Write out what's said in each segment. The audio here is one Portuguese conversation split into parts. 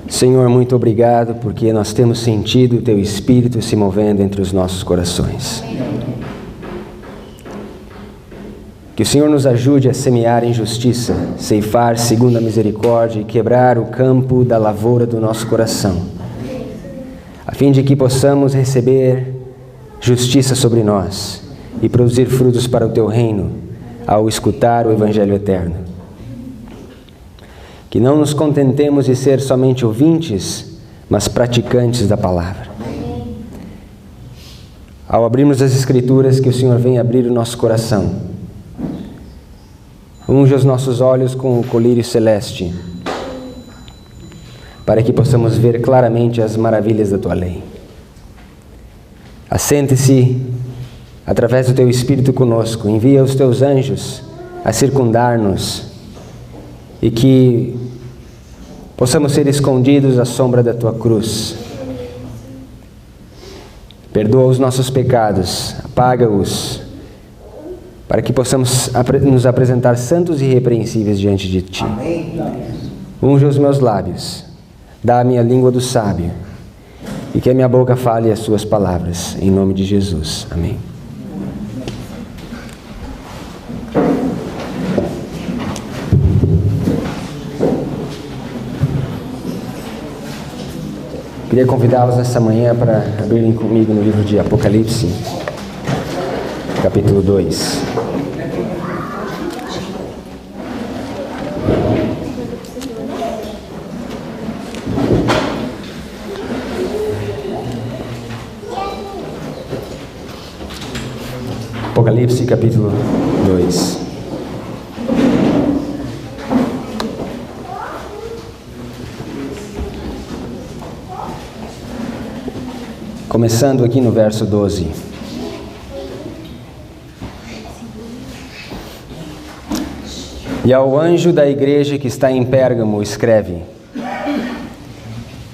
Senhor, muito obrigado porque nós temos sentido o Teu Espírito se movendo entre os nossos corações. Que o Senhor nos ajude a semear em justiça, ceifar segundo a misericórdia e quebrar o campo da lavoura do nosso coração, a fim de que possamos receber justiça sobre nós e produzir frutos para o Teu reino ao escutar o Evangelho eterno. Que não nos contentemos de ser somente ouvintes, mas praticantes da palavra. Ao abrirmos as Escrituras, que o Senhor venha abrir o nosso coração. Unja os nossos olhos com o colírio celeste, para que possamos ver claramente as maravilhas da Tua lei. Assente-se através do Teu Espírito conosco, envia os Teus anjos a circundar-nos e que possamos ser escondidos à sombra da Tua cruz. Perdoa os nossos pecados, apaga-os, para que possamos nos apresentar santos e irrepreensíveis diante de Ti. Unja os meus lábios, dá a minha língua do sábio, e que a minha boca fale as Suas palavras, em nome de Jesus. Amém. Queria convidá-los nessa manhã para abrirem comigo no livro de Apocalipse, capítulo 2. Apocalipse, capítulo 2. Começando aqui no verso 12. E ao anjo da igreja que está em Pérgamo escreve: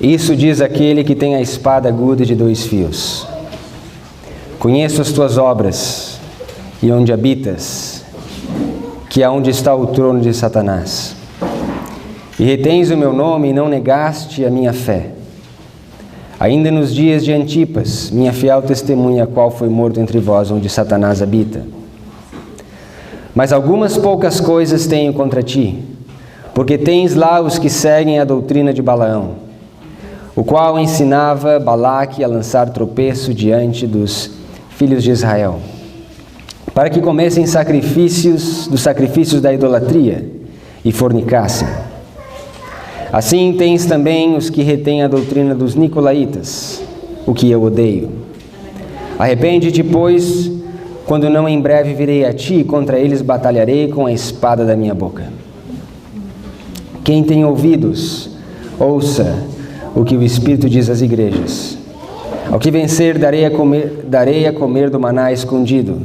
Isso diz aquele que tem a espada aguda de 2 fios. Conheço as tuas obras e onde habitas, que é onde está o trono de Satanás. E retens o meu nome e não negaste a minha fé. Ainda nos dias de Antipas, minha fiel testemunha, qual foi morto entre vós, onde Satanás habita. Mas algumas poucas coisas tenho contra ti, porque tens lá os que seguem a doutrina de Balaão, o qual ensinava Balaque a lançar tropeço diante dos filhos de Israel, para que comessem dos sacrifícios da idolatria e fornicassem. Assim tens também os que retêm a doutrina dos nicolaítas, o que eu odeio. Arrepende-te, pois, quando não em breve virei a ti, e contra eles batalharei com a espada da minha boca. Quem tem ouvidos, ouça o que o Espírito diz às igrejas. Ao que vencer, darei a comer do maná escondido,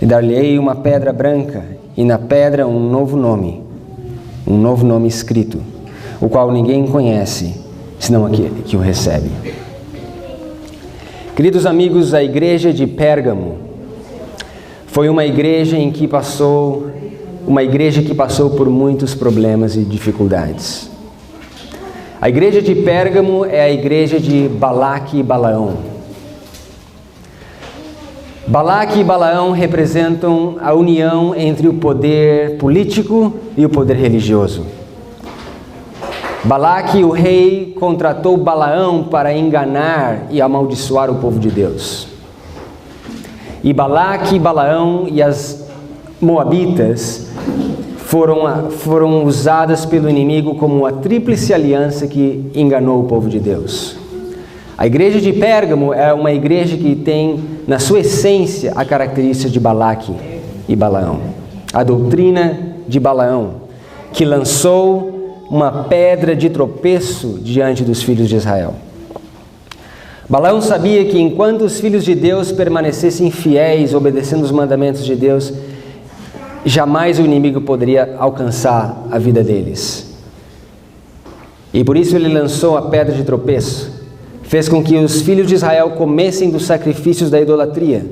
e dar-lhe-ei uma pedra branca, e na pedra um novo nome escrito, o qual ninguém conhece, senão aquele que o recebe. Queridos amigos, a igreja de Pérgamo foi uma igreja que passou por muitos problemas e dificuldades. A igreja de Pérgamo é a igreja de Balaque e Balaão. Balaque e Balaão representam a união entre o poder político e o poder religioso. Balaque, o rei, contratou Balaão para enganar e amaldiçoar o povo de Deus. E Balaque, Balaão e as moabitas foram usadas pelo inimigo como a tríplice aliança que enganou o povo de Deus. A igreja de Pérgamo é uma igreja que tem, na sua essência, a característica de Balaque e Balaão. A doutrina de Balaão, que lançou uma pedra de tropeço diante dos filhos de Israel. Balaão sabia que enquanto os filhos de Deus permanecessem fiéis, obedecendo os mandamentos de Deus, jamais o inimigo poderia alcançar a vida deles. E por isso ele lançou a pedra de tropeço, fez com que os filhos de Israel comessem dos sacrifícios da idolatria.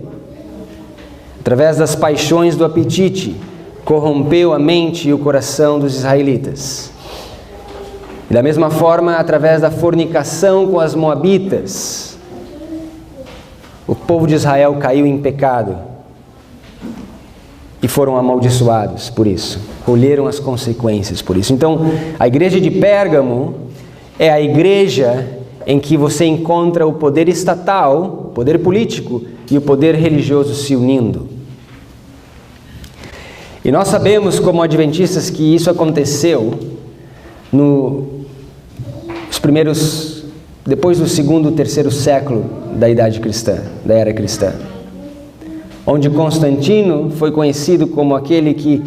Através das paixões do apetite, corrompeu a mente e o coração dos israelitas. E da mesma forma, através da fornicação com as moabitas, o povo de Israel caiu em pecado e foram amaldiçoados por isso, colheram as consequências por isso. Então, a igreja de Pérgamo é a igreja em que você encontra o poder estatal, o poder político e o poder religioso se unindo. E nós sabemos, como adventistas, que isso aconteceu depois do segundo e terceiro século da idade cristã, da era cristã, onde Constantino foi conhecido como aquele que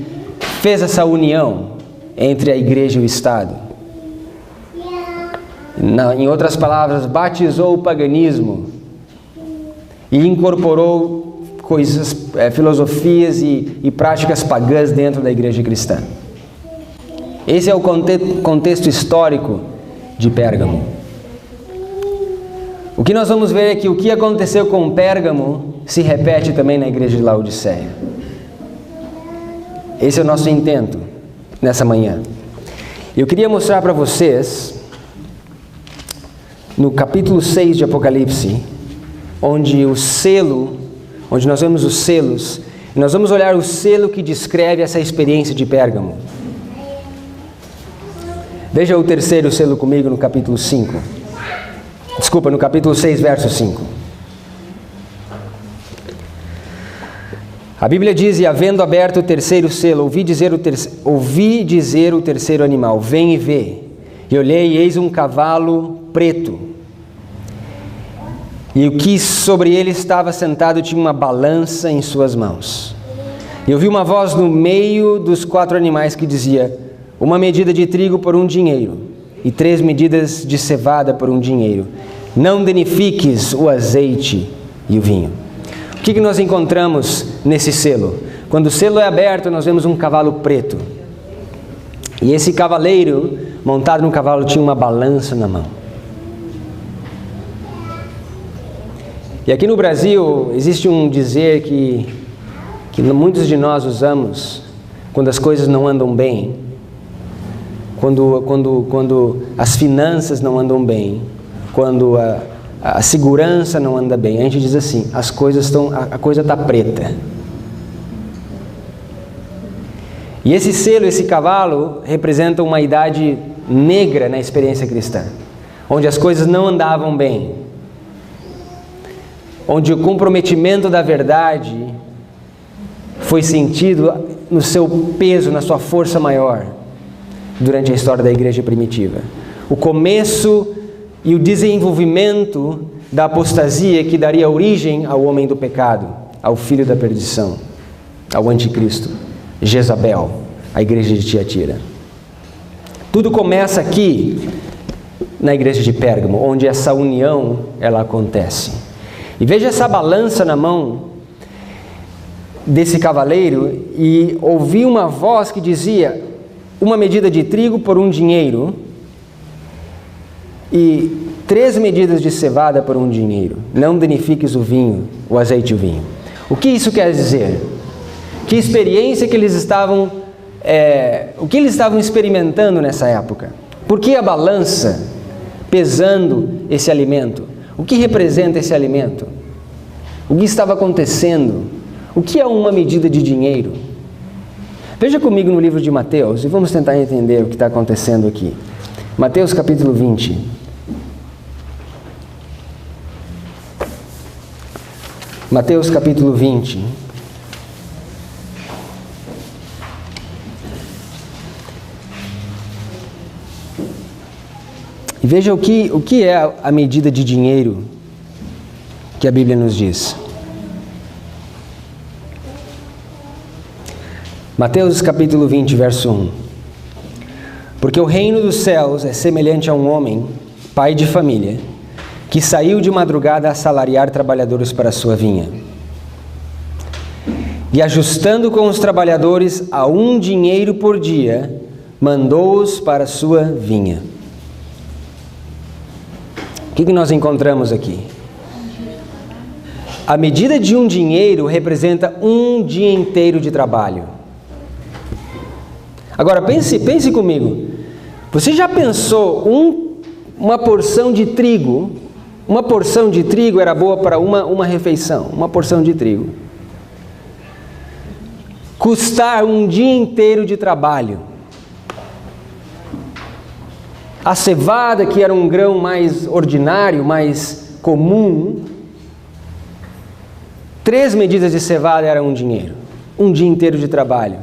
fez essa união entre a igreja e o Estado. Em outras palavras, batizou o paganismo e incorporou filosofias e práticas pagãs dentro da igreja cristã. Esse é o contexto histórico de Pérgamo. O que nós vamos ver é que o que aconteceu com Pérgamo se repete também na igreja de Laodiceia. Esse é o nosso intento nessa manhã. Eu queria mostrar para vocês, no capítulo 6 de Apocalipse, onde nós vemos os selos, e nós vamos olhar o selo que descreve essa experiência de Pérgamo. Veja o terceiro selo comigo no capítulo 5. No capítulo 6, verso 5. A Bíblia diz: e havendo aberto o terceiro selo, ouvi dizer o terceiro animal: vem e vê. E olhei, e eis um cavalo preto. E o que sobre ele estava sentado tinha uma balança em suas mãos. E ouvi uma voz no meio dos 4 animais que dizia: uma medida de trigo por 1 dinheiro, e 3 medidas de cevada por 1 dinheiro. Não danifiques o azeite e o vinho. O que nós encontramos nesse selo? Quando o selo é aberto, nós vemos um cavalo preto. E esse cavaleiro, montado no cavalo, tinha uma balança na mão. E aqui no Brasil, existe um dizer que muitos de nós usamos quando as coisas não andam bem, quando as finanças não andam bem, quando a segurança não anda bem. A gente diz assim: a coisa está preta. E esse selo, esse cavalo, representa uma idade negra na experiência cristã, onde as coisas não andavam bem, onde o comprometimento da verdade foi sentido no seu peso, na sua força maior, durante a história da igreja primitiva. O começo e o desenvolvimento da apostasia que daria origem ao homem do pecado, ao filho da perdição, ao anticristo, Jezabel, a igreja de Tiatira. Tudo começa aqui na igreja de Pérgamo, onde essa união ela acontece. E veja essa balança na mão desse cavaleiro, e ouvi uma voz que dizia: uma medida de trigo por 1 dinheiro, e 3 medidas de cevada por 1 dinheiro. Não danifiques o azeite e o vinho. O que isso quer dizer? Que experiência que eles estavam, o que eles estavam experimentando nessa época? Por que a balança pesando esse alimento? O que representa esse alimento? O que estava acontecendo? O que é uma medida de dinheiro? Veja comigo no livro de Mateus e vamos tentar entender o que está acontecendo aqui. Mateus capítulo 20. Mateus capítulo 20. E veja o que é a medida de dinheiro que a Bíblia nos diz. Mateus capítulo 20, verso 1. Porque o reino dos céus é semelhante a um homem, pai de família, que saiu de madrugada a assalariar trabalhadores para a sua vinha. E ajustando com os trabalhadores a 1 dinheiro por dia, mandou-os para a sua vinha. O que nós encontramos aqui? A medida de 1 dinheiro representa 1 dia inteiro de trabalho. Agora pense comigo, Você já pensou uma porção de trigo? Uma porção de trigo era boa para uma refeição, uma porção de trigo. Custar um dia inteiro de trabalho. A cevada, que era um grão mais ordinário, mais comum, 3 medidas de cevada era um dinheiro. Um dia inteiro de trabalho.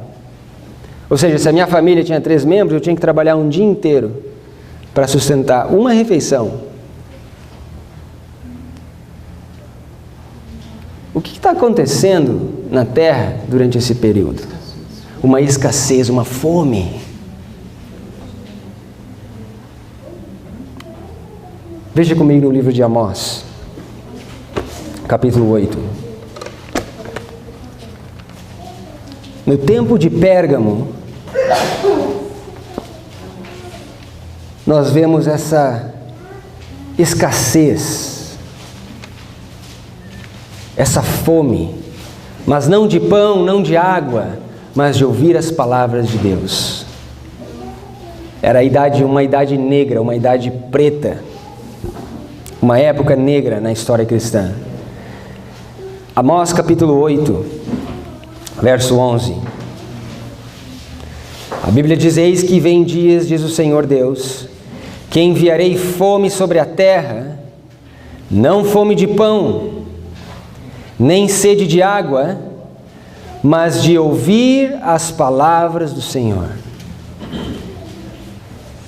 Ou seja, se a minha família tinha 3 membros, eu tinha que trabalhar um dia inteiro para sustentar uma refeição. O que está acontecendo na terra durante esse período? Uma escassez, uma fome. Veja comigo no livro de Amós, capítulo 8. No tempo de Pérgamo, nós vemos essa escassez, essa fome, mas não de pão, não de água, mas de ouvir as palavras de Deus. Era uma idade negra, uma idade preta, uma época negra na história cristã. Amós capítulo 8, verso 11. A Bíblia diz: eis que vem dias, diz o Senhor Deus, que enviarei fome sobre a terra, não fome de pão, nem sede de água, mas de ouvir as palavras do Senhor.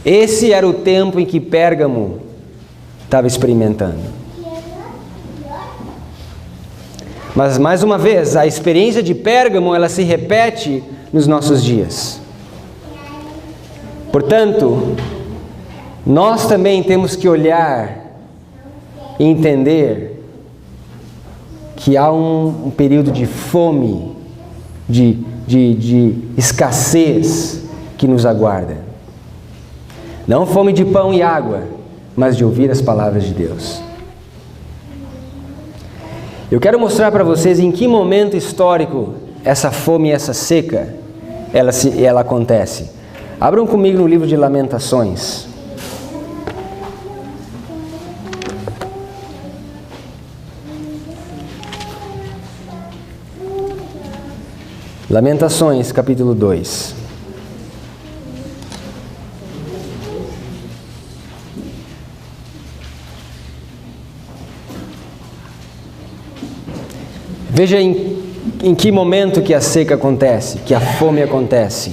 Esse era o tempo em que Pérgamo estava experimentando. Mas, mais uma vez, a experiência de Pérgamo, ela se repete nos nossos dias. Portanto, nós também temos que olhar e entender que há um período de fome, de escassez que nos aguarda. Não fome de pão e água, mas de ouvir as palavras de Deus. Eu quero mostrar para vocês em que momento histórico essa fome e essa seca, ela acontece. Abram comigo no livro de Lamentações. Lamentações, capítulo 2. Veja em que momento que a seca acontece, que a fome acontece.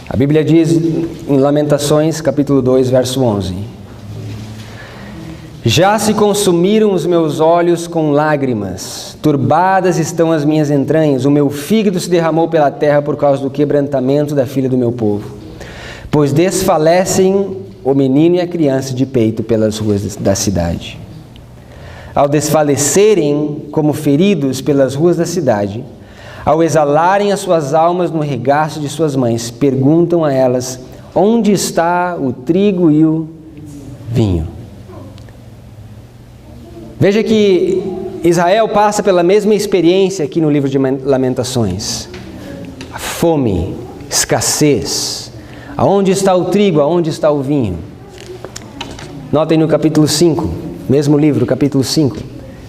A Bíblia diz em Lamentações, capítulo 2, verso 11: já se consumiram os meus olhos com lágrimas, turbadas estão as minhas entranhas, o meu fígado se derramou pela terra por causa do quebrantamento da filha do meu povo. Pois desfalecem o menino e a criança de peito pelas ruas da cidade. Ao desfalecerem como feridos pelas ruas da cidade, ao exalarem as suas almas no regaço de suas mães, perguntam a elas: onde está o trigo e o vinho? Veja que Israel passa pela mesma experiência aqui no livro de Lamentações. A fome, escassez. Aonde está o trigo? Aonde está o vinho? Notem no capítulo 5, mesmo livro, capítulo 5.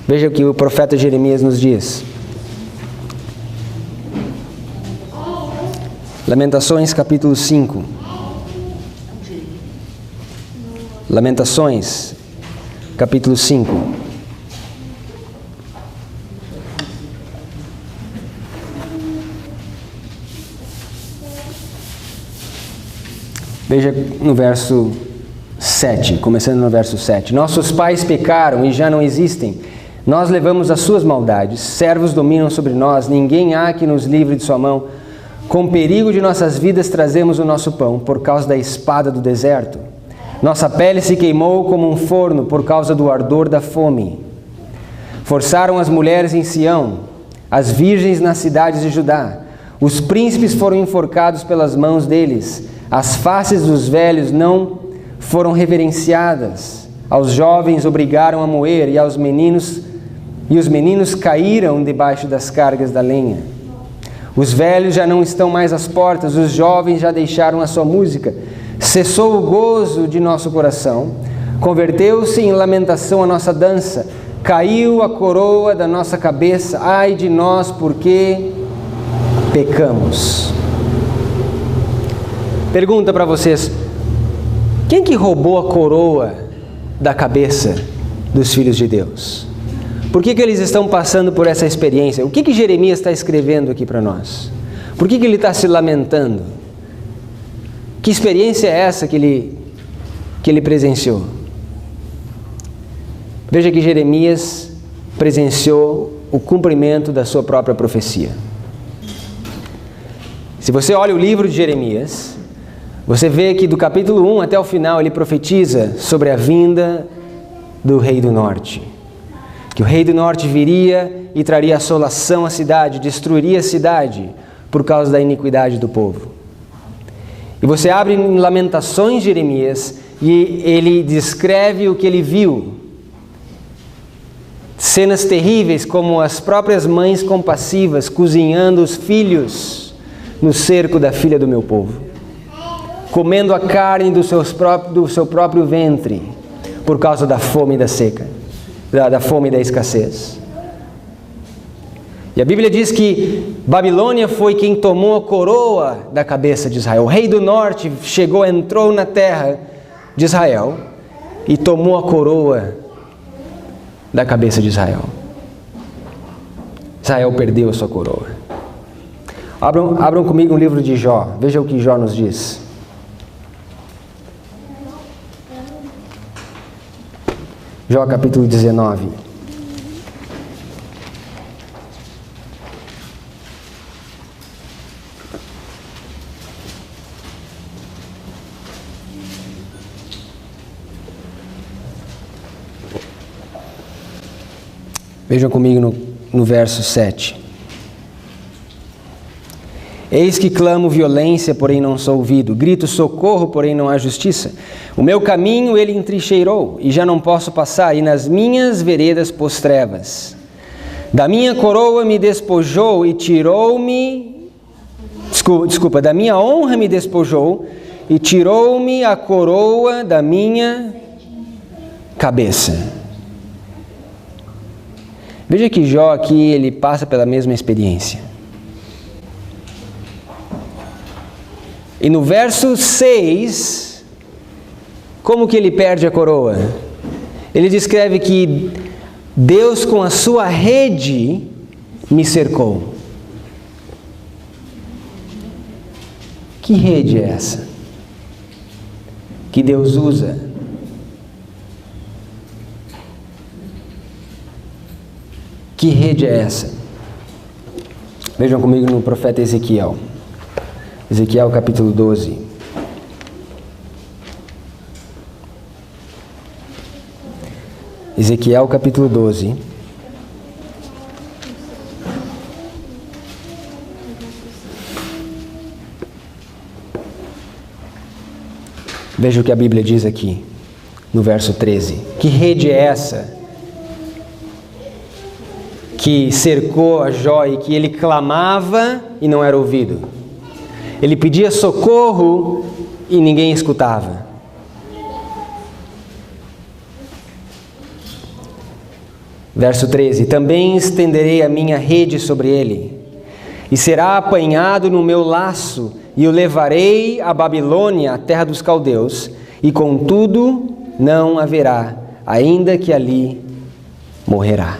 Veja o que o profeta Jeremias nos diz. Lamentações, capítulo 5. Lamentações, capítulo 5. Veja no verso 7, começando no verso 7. Nossos pais pecaram e já não existem. Nós levamos as suas maldades. Servos dominam sobre nós. Ninguém há que nos livre de sua mão. Com perigo de nossas vidas trazemos o nosso pão, por causa da espada do deserto. Nossa pele se queimou como um forno, por causa do ardor da fome. Forçaram as mulheres em Sião, as virgens nas cidades de Judá. Os príncipes foram enforcados pelas mãos deles. As faces dos velhos não foram reverenciadas. Aos jovens obrigaram a moer, e os meninos caíram debaixo das cargas da lenha. Os velhos já não estão mais às portas, os jovens já deixaram a sua música. Cessou o gozo de nosso coração, converteu-se em lamentação a nossa dança, caiu a coroa da nossa cabeça, ai de nós, porque pecamos. Pergunta para vocês, quem que roubou a coroa da cabeça dos filhos de Deus? Por que eles estão passando por essa experiência? O que Jeremias está escrevendo aqui para nós? Por que ele está se lamentando? Que experiência é essa que ele presenciou? Veja que Jeremias presenciou o cumprimento da sua própria profecia. Se você olha o livro de Jeremias, você vê que do capítulo 1 até o final ele profetiza sobre a vinda do rei do norte. Que o rei do norte viria e traria assolação à cidade, destruiria a cidade por causa da iniquidade do povo. E você abre em Lamentações de Jeremias e ele descreve o que ele viu. Cenas terríveis como as próprias mães compassivas cozinhando os filhos no cerco da filha do meu povo. Comendo a carne do seu próprio ventre por causa da fome e da seca. Da fome e da escassez. E a Bíblia diz que Babilônia foi quem tomou a coroa da cabeça de Israel. O rei do norte entrou na terra de Israel e tomou a coroa da cabeça de Israel. Israel perdeu a sua coroa. Abram comigo o livro de Jó. Veja o que Jó nos diz. Jó capítulo 19. Vejam comigo no verso 7. Eis que clamo violência, porém não sou ouvido. Grito socorro, porém não há justiça. O meu caminho ele entrincheirou, e já não posso passar, e nas minhas veredas pôs trevas. Da minha coroa me despojou e tirou-me... Desculpa, da minha honra me despojou e tirou-me a coroa da minha cabeça. Veja que Jó aqui, ele passa pela mesma experiência. E no verso 6, como que ele perde a coroa? Ele descreve que Deus com a sua rede me cercou. Que rede é essa que Deus usa? Que rede é essa? Vejam comigo no profeta Ezequiel. Ezequiel capítulo 12. Ezequiel capítulo 12. Veja o que a Bíblia diz aqui, no verso 13. Que rede é essa que cercou a Jó e que ele clamava e não era ouvido? Ele pedia socorro e ninguém escutava. Verso 13. Também estenderei a minha rede sobre ele, e será apanhado no meu laço, e o levarei a Babilônia, a terra dos caldeus, e contudo não haverá, ainda que ali morrerá.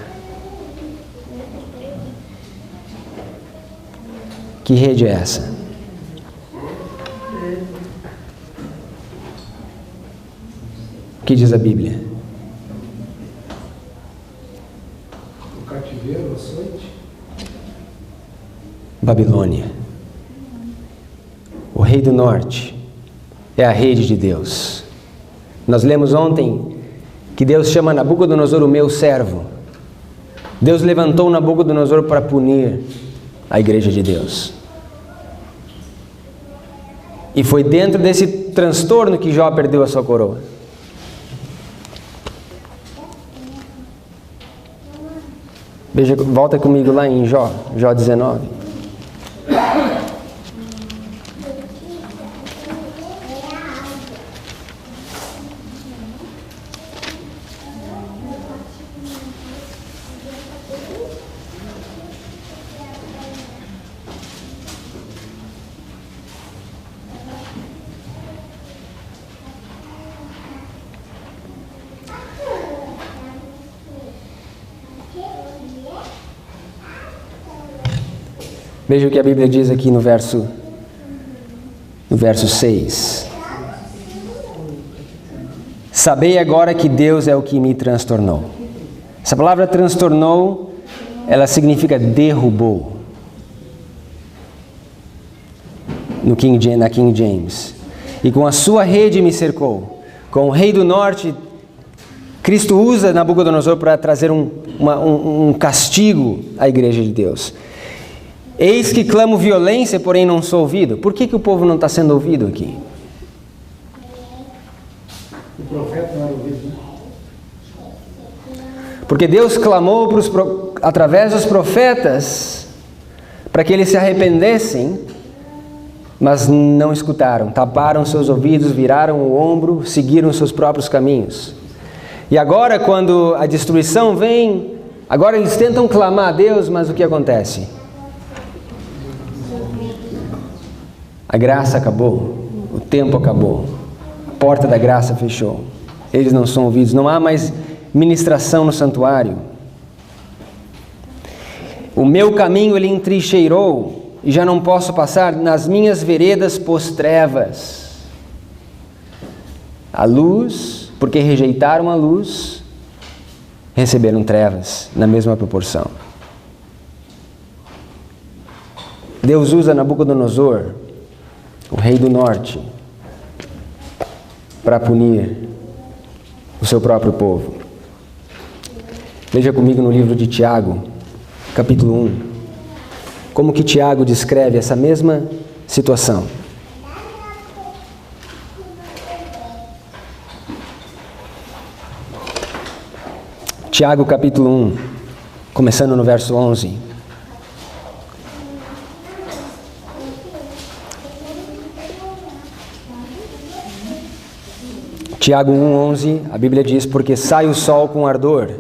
Que rede é essa? O que diz a Bíblia? O cativeiro, o açoite. Babilônia. O rei do norte é a rede de Deus. Nós lemos ontem que Deus chama Nabucodonosor o meu servo. Deus levantou Nabucodonosor para punir a igreja de Deus. E foi dentro desse transtorno que Jó perdeu a sua coroa. Veja, volta comigo lá em Jó 19. Veja o que a Bíblia diz aqui no verso 6. Sabei agora que Deus é o que me transtornou. Essa palavra transtornou, ela significa derrubou. Na King James. E com a sua rede me cercou. Com o rei do norte, Cristo usa Nabucodonosor para trazer um castigo à igreja de Deus. Eis que clamo violência, porém não sou ouvido. Por que o povo não está sendo ouvido aqui? O profeta não era ouvido, né? Porque Deus clamou através dos profetas para que eles se arrependessem, mas não escutaram, taparam seus ouvidos, viraram o ombro, seguiram seus próprios caminhos. E agora, quando a destruição vem, agora eles tentam clamar a Deus, mas o que acontece? A graça acabou, o tempo acabou, a porta da graça fechou. Eles não são ouvidos, não há mais ministração no santuário. O meu caminho ele entrincheirou, e já não posso passar, nas minhas veredas pôs trevas. A luz, porque rejeitaram a luz, receberam trevas na mesma proporção. Deus usa Nabucodonosor, o rei do norte, para punir o seu próprio povo. Veja comigo no livro de Tiago, capítulo 1. Como que Tiago descreve essa mesma situação. Tiago capítulo 1, começando no verso 11. Tiago 1:11, a Bíblia diz: porque sai o sol com ardor,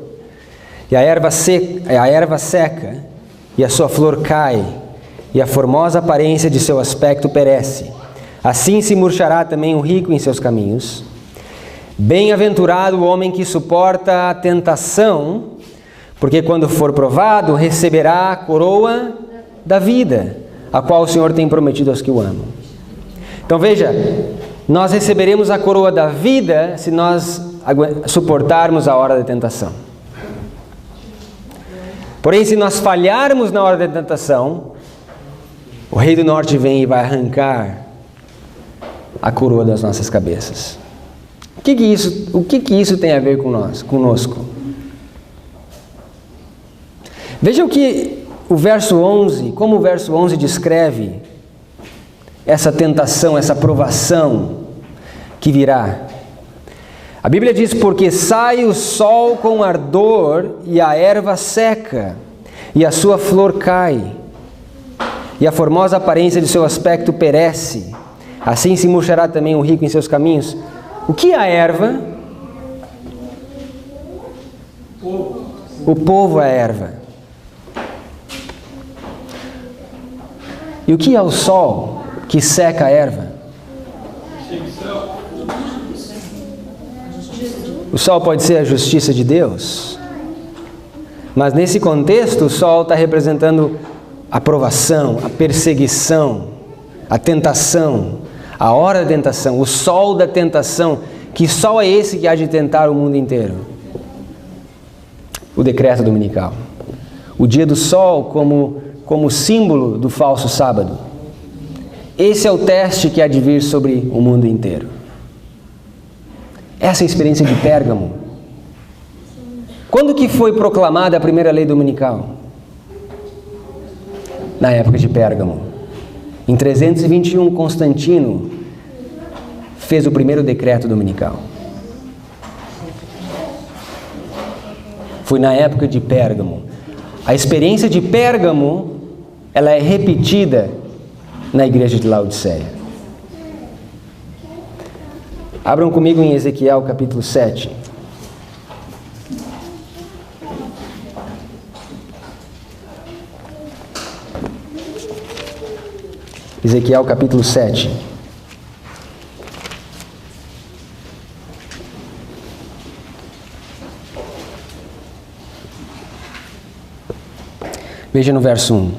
e a erva seca, e a sua flor cai, e a formosa aparência de seu aspecto perece. Assim se murchará também o rico em seus caminhos. Bem-aventurado o homem que suporta a tentação, porque quando for provado, receberá a coroa da vida, a qual o Senhor tem prometido aos que o amam. Então veja, nós receberemos a coroa da vida se nós suportarmos a hora da tentação. Porém, se nós falharmos na hora da tentação, o rei do norte vem e vai arrancar a coroa das nossas cabeças. O que isso tem a ver conosco? Veja o verso 11, como o verso 11 descreve essa tentação, essa provação que virá. A Bíblia diz: porque sai o sol com ardor e a erva seca, e a sua flor cai, e a formosa aparência de seu aspecto perece. Assim se murchará também o rico em seus caminhos. O que é a erva? O povo é a erva. E o que é o sol que seca a erva? O sol pode ser a justiça de Deus, mas nesse contexto o sol está representando a provação, a perseguição, a tentação, a hora da tentação, o sol da tentação. Que sol é esse que há de tentar o mundo inteiro? O decreto dominical. O dia do sol como símbolo do falso sábado. Esse é o teste que há de vir sobre o mundo inteiro. Essa é a experiência de Pérgamo. Quando que foi proclamada a primeira lei dominical? Na época de Pérgamo. Em 321, Constantino fez o primeiro decreto dominical. Foi na época de Pérgamo. A experiência de Pérgamo, ela é repetida na igreja de Laodiceia. Abram comigo em Ezequiel capítulo 7. Ezequiel capítulo 7. Veja no verso 1.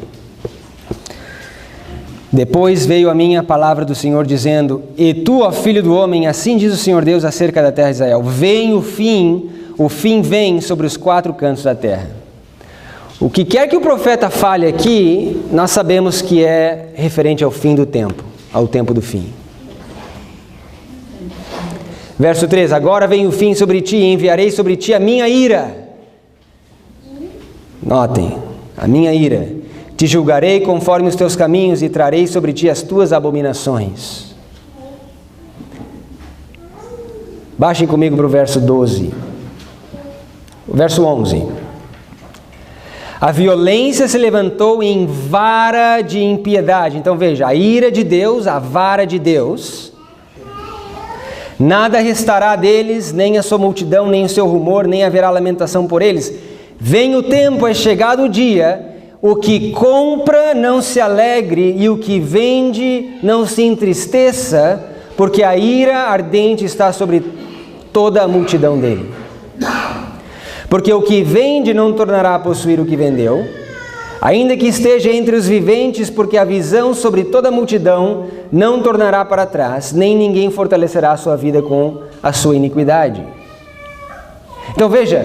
Depois veio a mim a palavra do Senhor dizendo: E tu, ó filho do homem, assim diz o Senhor Deus acerca da terra de Israel: Vem o fim vem sobre os 4 cantos da terra. O que quer que o profeta fale aqui, nós sabemos que é referente ao fim do tempo, ao tempo do fim. Verso 3: Agora vem o fim sobre ti, e enviarei sobre ti a minha ira. Notem, a minha ira. Te julgarei conforme os teus caminhos e trarei sobre ti as tuas abominações. Baixem comigo para o verso 12. O verso 11. A violência se levantou em vara de impiedade. Então veja, a ira de Deus, a vara de Deus. Nada restará deles, nem a sua multidão, nem o seu rumor, nem haverá lamentação por eles. Vem o tempo, é chegado o dia, o que compra não se alegre e o que vende não se entristeça, porque a ira ardente está sobre toda a multidão dele. Porque o que vende não tornará a possuir o que vendeu, ainda que esteja entre os viventes, porque a visão sobre toda a multidão não tornará para trás, nem ninguém fortalecerá a sua vida com a sua iniquidade. Então veja,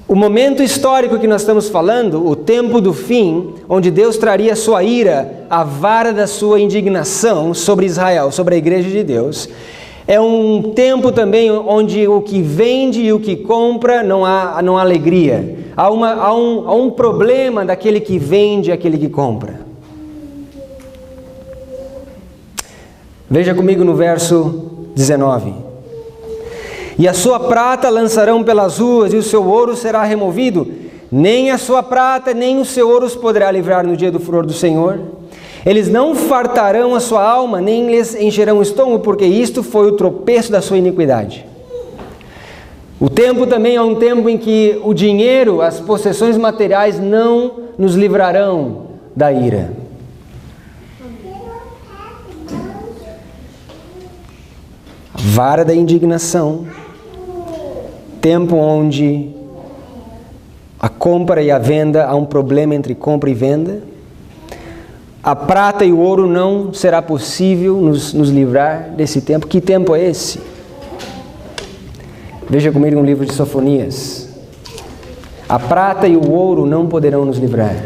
o momento histórico que nós estamos falando, o tempo do fim, onde Deus traria a sua ira, a vara da sua indignação sobre Israel, sobre a igreja de Deus, é um tempo também onde o que vende e o que compra não há alegria. Há um problema daquele que vende e aquele que compra. Veja comigo no verso 19. E a sua prata lançarão pelas ruas, e o seu ouro será removido. Nem a sua prata, nem o seu ouro os poderá livrar no dia do furor do Senhor. Eles não fartarão a sua alma, nem lhes encherão o estômago, porque isto foi o tropeço da sua iniquidade. O tempo também é um tempo em que o dinheiro, as possessões materiais não nos livrarão da ira. A vara da indignação. Tempo onde a compra e a venda, há um problema entre compra e venda. A prata e o ouro não será possível nos livrar desse tempo. Que tempo é esse? Veja comigo no livro de Sofonias. A prata e o ouro não poderão nos livrar.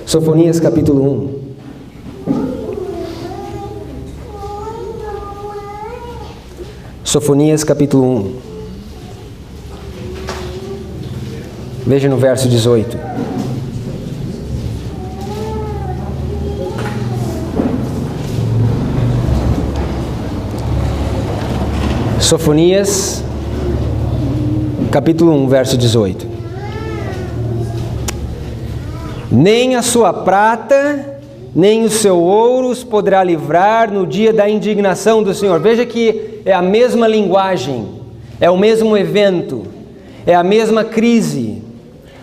Sofonias capítulo 1. Sofonias capítulo 1. Veja no verso 18. Sofonias, capítulo 1, verso 18. Nem a sua prata, nem o seu ouro os poderá livrar no dia da indignação do Senhor. Veja que é a mesma linguagem, é o mesmo evento, é a mesma crise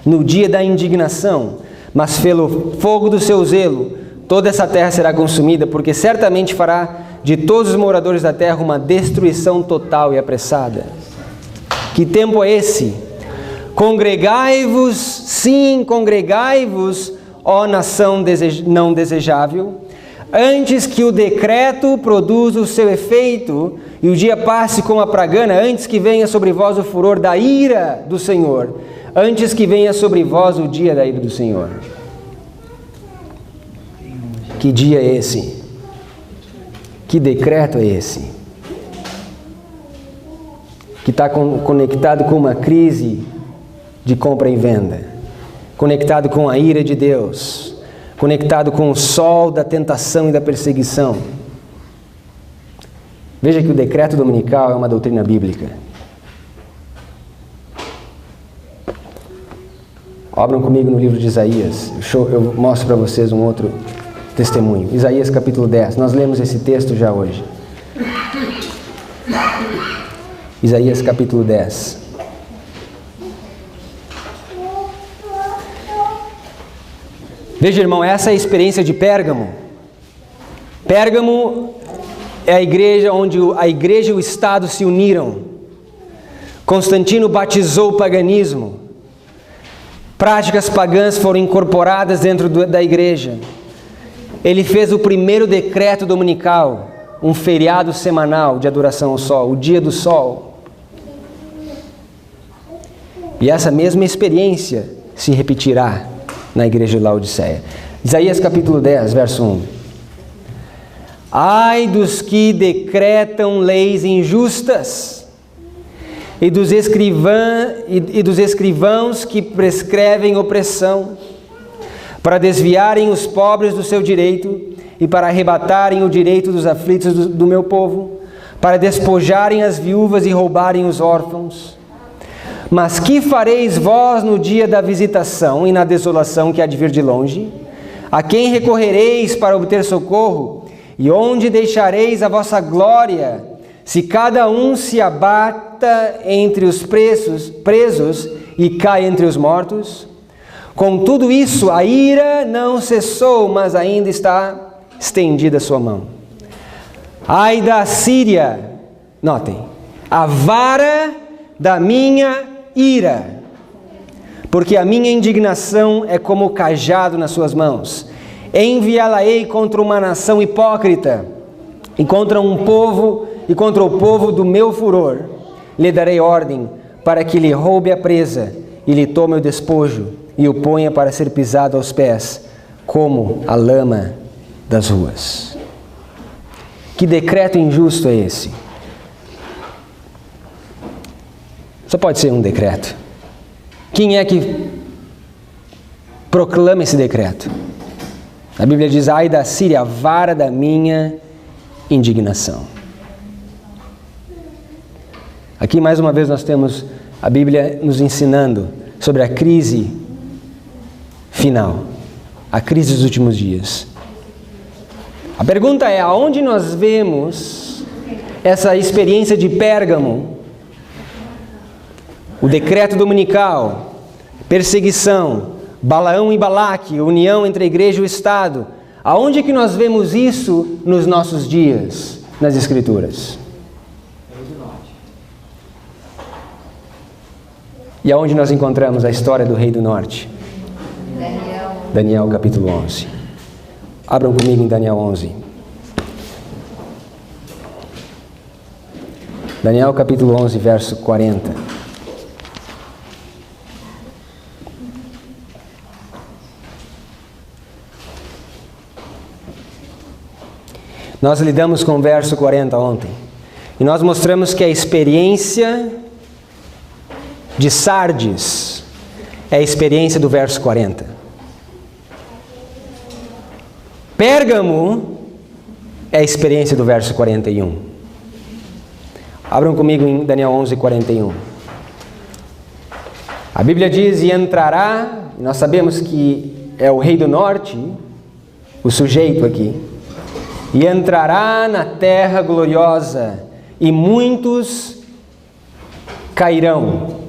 no dia da indignação. Mas pelo fogo do seu zelo, toda essa terra será consumida, porque certamente fará de todos os moradores da terra uma destruição total e apressada. Que tempo é esse? Congregai-vos, sim, congregai-vos, ó nação não desejável, antes que o decreto produza o seu efeito e o dia passe como a pragana, antes que venha sobre vós o furor da ira do Senhor, antes que venha sobre vós o dia da ira do Senhor. Que dia é esse? Que decreto é esse? Que está conectado com uma crise de compra e venda, conectado com a ira de Deus, conectado com o sol da tentação e da perseguição. Veja que o decreto dominical é uma doutrina bíblica. Abram comigo no livro de Isaías. Eu mostro para vocês um outro testemunho. Isaías capítulo 10. Nós lemos esse texto já hoje. Isaías capítulo 10. Veja, irmão, essa é a experiência de Pérgamo. Pérgamo é a igreja onde a igreja e o Estado se uniram. Constantino batizou o paganismo. Práticas pagãs foram incorporadas dentro da igreja. Ele fez o primeiro decreto dominical, um feriado semanal de adoração ao sol, o dia do sol. E essa mesma experiência se repetirá na igreja de Laodiceia. Isaías capítulo 10, verso 1. Ai dos que decretam leis injustas, e dos escrivãos que prescrevem opressão, para desviarem os pobres do seu direito e para arrebatarem o direito dos aflitos do meu povo, para despojarem as viúvas e roubarem os órfãos. Mas que fareis vós no dia da visitação e na desolação que há de vir de longe? A quem recorrereis para obter socorro? E onde deixareis a vossa glória, se cada um se abata entre os presos e cai entre os mortos? Com tudo isso, a ira não cessou, mas ainda está estendida a sua mão. Ai da Síria, notem, a vara da minha ira, porque a minha indignação é como o cajado nas suas mãos. Enviá-la-ei contra uma nação hipócrita, e contra o povo do meu furor. Lhe darei ordem para que lhe roube a presa, e lhe tome o despojo, e o ponha para ser pisado aos pés, como a lama das ruas. Que decreto injusto é esse? Só pode ser um decreto. Quem é que proclama esse decreto? A Bíblia diz: ai da Síria, a vara da minha indignação. Aqui mais uma vez nós temos a Bíblia nos ensinando sobre a crise final, a crise dos últimos dias. A pergunta é: aonde nós vemos essa experiência de Pérgamo, o decreto dominical, perseguição, Balaão e Balaque, união entre a igreja e o Estado? Aonde que nós vemos isso nos nossos dias, nas Escrituras? E aonde nós encontramos a história do Rei do Norte? Daniel capítulo 11. Abram comigo em Daniel 11. Daniel capítulo 11, verso 40. Nós lidamos com o verso 40 ontem. E nós mostramos que a experiência de Sardes é a experiência do verso 40. Pérgamo é a experiência do verso 41. Abram comigo em Daniel 11, 41. A Bíblia diz: e entrará, nós sabemos que é o rei do norte, o sujeito aqui, e entrará na terra gloriosa, e muitos cairão,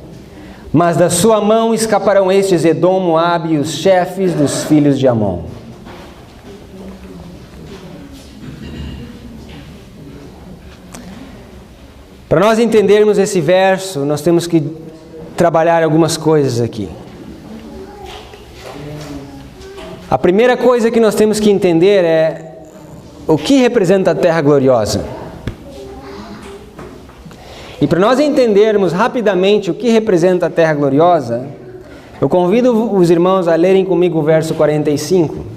mas da sua mão escaparão estes: Edom, Moabe e os chefes dos filhos de Amon. Para nós entendermos esse verso, nós temos que trabalhar algumas coisas aqui. A primeira coisa que nós temos que entender é o que representa a terra gloriosa. E para nós entendermos rapidamente o que representa a terra gloriosa, eu convido os irmãos a lerem comigo o verso 45.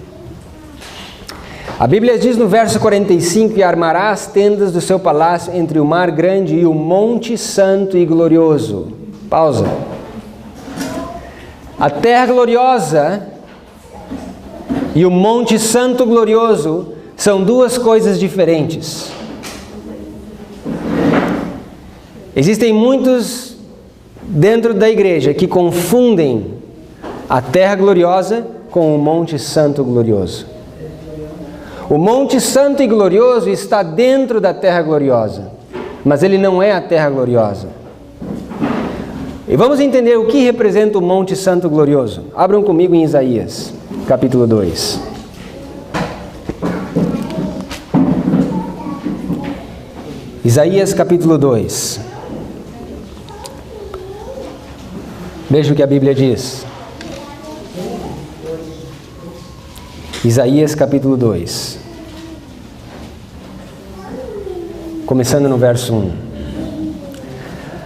A Bíblia diz no verso 45: e armará as tendas do seu palácio entre o mar grande e o monte santo e glorioso. Pausa. A terra gloriosa e o monte santo glorioso são duas coisas diferentes. Existem muitos dentro da igreja que confundem a terra gloriosa com o monte santo glorioso. O monte santo e glorioso está dentro da terra gloriosa, mas ele não é a terra gloriosa. E vamos entender o que representa o monte santo glorioso. Abram comigo em Isaías, capítulo 2. Isaías, capítulo 2. Veja o que a Bíblia diz. Isaías capítulo 2. Começando no verso 1.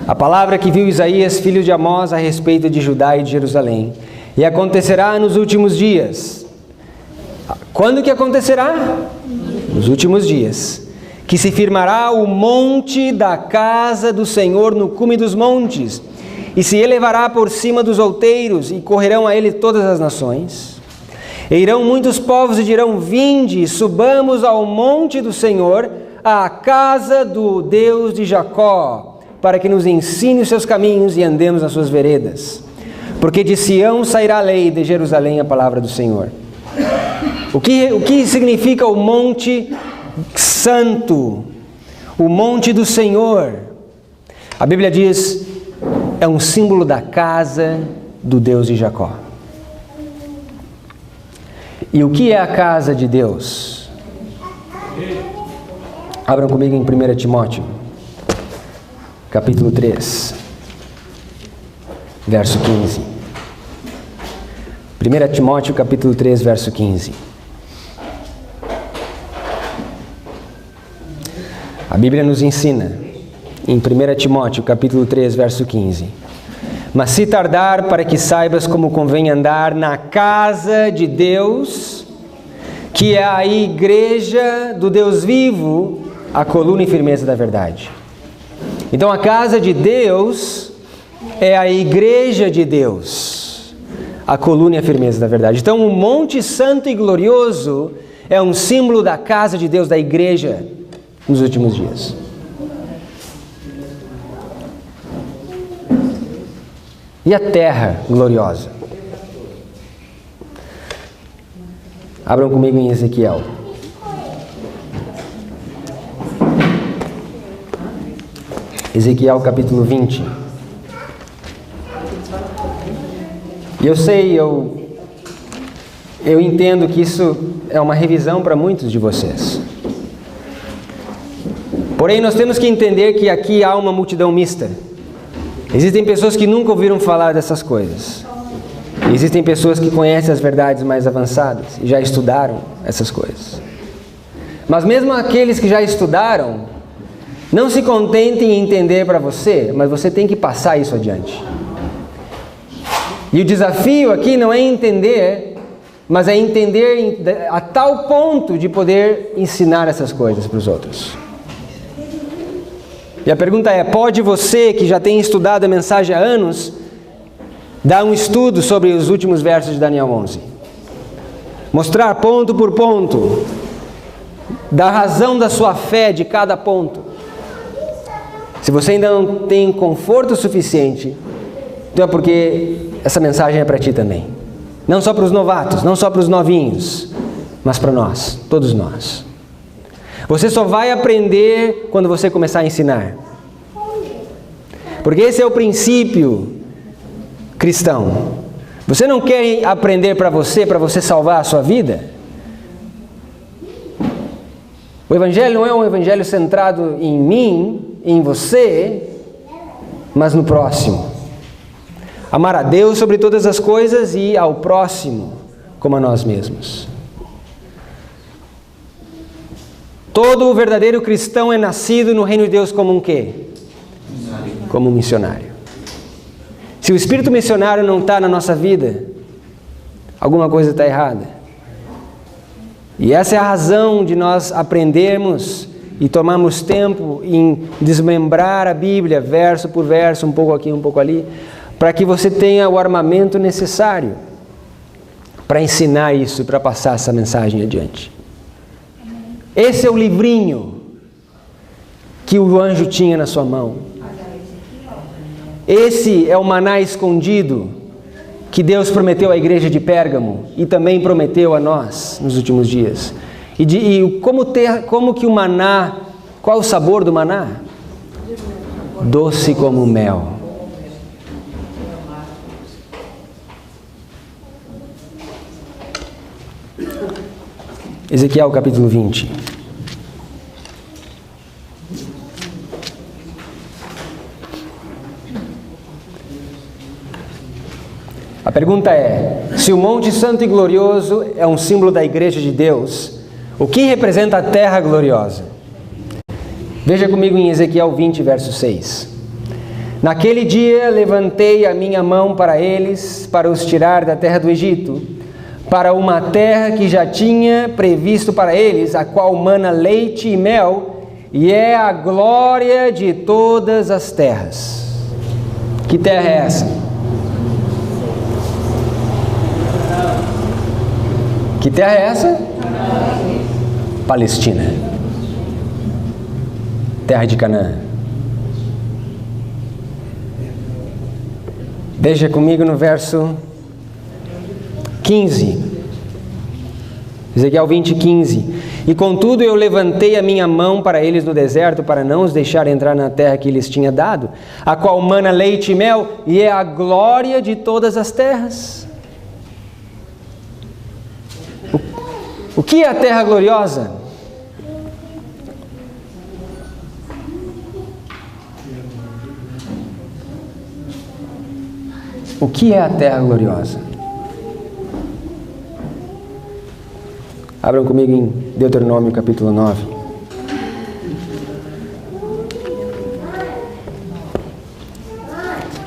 A palavra que viu Isaías, filho de Amós, a respeito de Judá e de Jerusalém. E acontecerá nos últimos dias. Quando que acontecerá? Nos últimos dias. Que se firmará o monte da casa do Senhor no cume dos montes, e se elevará por cima dos outeiros, e correrão a ele todas as nações. E irão muitos povos e dirão: vinde, subamos ao monte do Senhor, à casa do Deus de Jacó, para que nos ensine os seus caminhos e andemos nas suas veredas. Porque de Sião sairá a lei, de Jerusalém a palavra do Senhor. O que significa o monte santo? O monte do Senhor. A Bíblia diz, é um símbolo da casa do Deus de Jacó. E o que é a casa de Deus? Abram comigo em 1 Timóteo, capítulo 3, verso 15. 1 Timóteo, capítulo 3, verso 15. A Bíblia nos ensina, em 1 Timóteo, capítulo 3, verso 15. Mas se tardar, para que saibas como convém andar na casa de Deus, que é a igreja do Deus vivo, a coluna e firmeza da verdade. Então a casa de Deus é a igreja de Deus, a coluna e a firmeza da verdade. Então o monte santo e glorioso é um símbolo da casa de Deus, da igreja nos últimos dias. E a terra gloriosa? Abram comigo em Ezequiel. Ezequiel capítulo 20. E eu sei, eu entendo que isso é uma revisão para muitos de vocês. Porém, nós temos que entender que aqui há uma multidão mista. Existem pessoas que nunca ouviram falar dessas coisas. Existem pessoas que conhecem as verdades mais avançadas e já estudaram essas coisas. Mas mesmo aqueles que já estudaram, não se contentem em entender para você, mas você tem que passar isso adiante. E o desafio aqui não é entender, mas é entender a tal ponto de poder ensinar essas coisas para os outros. E a pergunta é, pode você, que já tem estudado a mensagem há anos, dar um estudo sobre os últimos versos de Daniel 11? Mostrar ponto por ponto, da razão da sua fé de cada ponto. Se você ainda não tem conforto suficiente, então é porque essa mensagem é para ti também. Não só para os novatos, não só para os novinhos, mas para nós, todos nós. Você só vai aprender quando você começar a ensinar. Porque esse é o princípio cristão. Você não quer aprender para você salvar a sua vida? O Evangelho não é um Evangelho centrado em mim, em você, mas no próximo. Amar a Deus sobre todas as coisas e ao próximo como a nós mesmos. Todo o verdadeiro cristão é nascido no reino de Deus como um quê? Como um missionário. Se o espírito missionário não está na nossa vida, alguma coisa está errada. E essa é a razão de nós aprendermos e tomarmos tempo em desmembrar a Bíblia, verso por verso, um pouco aqui, um pouco ali, para que você tenha o armamento necessário para ensinar isso e para passar essa mensagem adiante. Esse é o livrinho que o anjo tinha na sua mão. Esse é o maná escondido que Deus prometeu à igreja de Pérgamo e também prometeu a nós nos últimos dias. Como que o maná, qual o sabor do maná? Doce como mel. Ezequiel capítulo 20. A pergunta é: se o Monte Santo e Glorioso é um símbolo da Igreja de Deus, o que representa a terra gloriosa? Veja comigo em Ezequiel 20, verso 6. Naquele dia levantei a minha mão para eles, para os tirar da terra do Egito, para uma terra que já tinha previsto para eles, a qual mana leite e mel, e é a glória de todas as terras. Que terra é essa? Que terra é essa? Palestina. Terra de Canaã. Veja comigo no verso 15. Ezequiel 20, 15. E contudo eu levantei a minha mão para eles no deserto, para não os deixar entrar na terra que lhes tinha dado, a qual mana leite e mel, e é a glória de todas as terras. O que é a terra gloriosa? O que é a terra gloriosa? Abram comigo em Deuteronômio capítulo 9.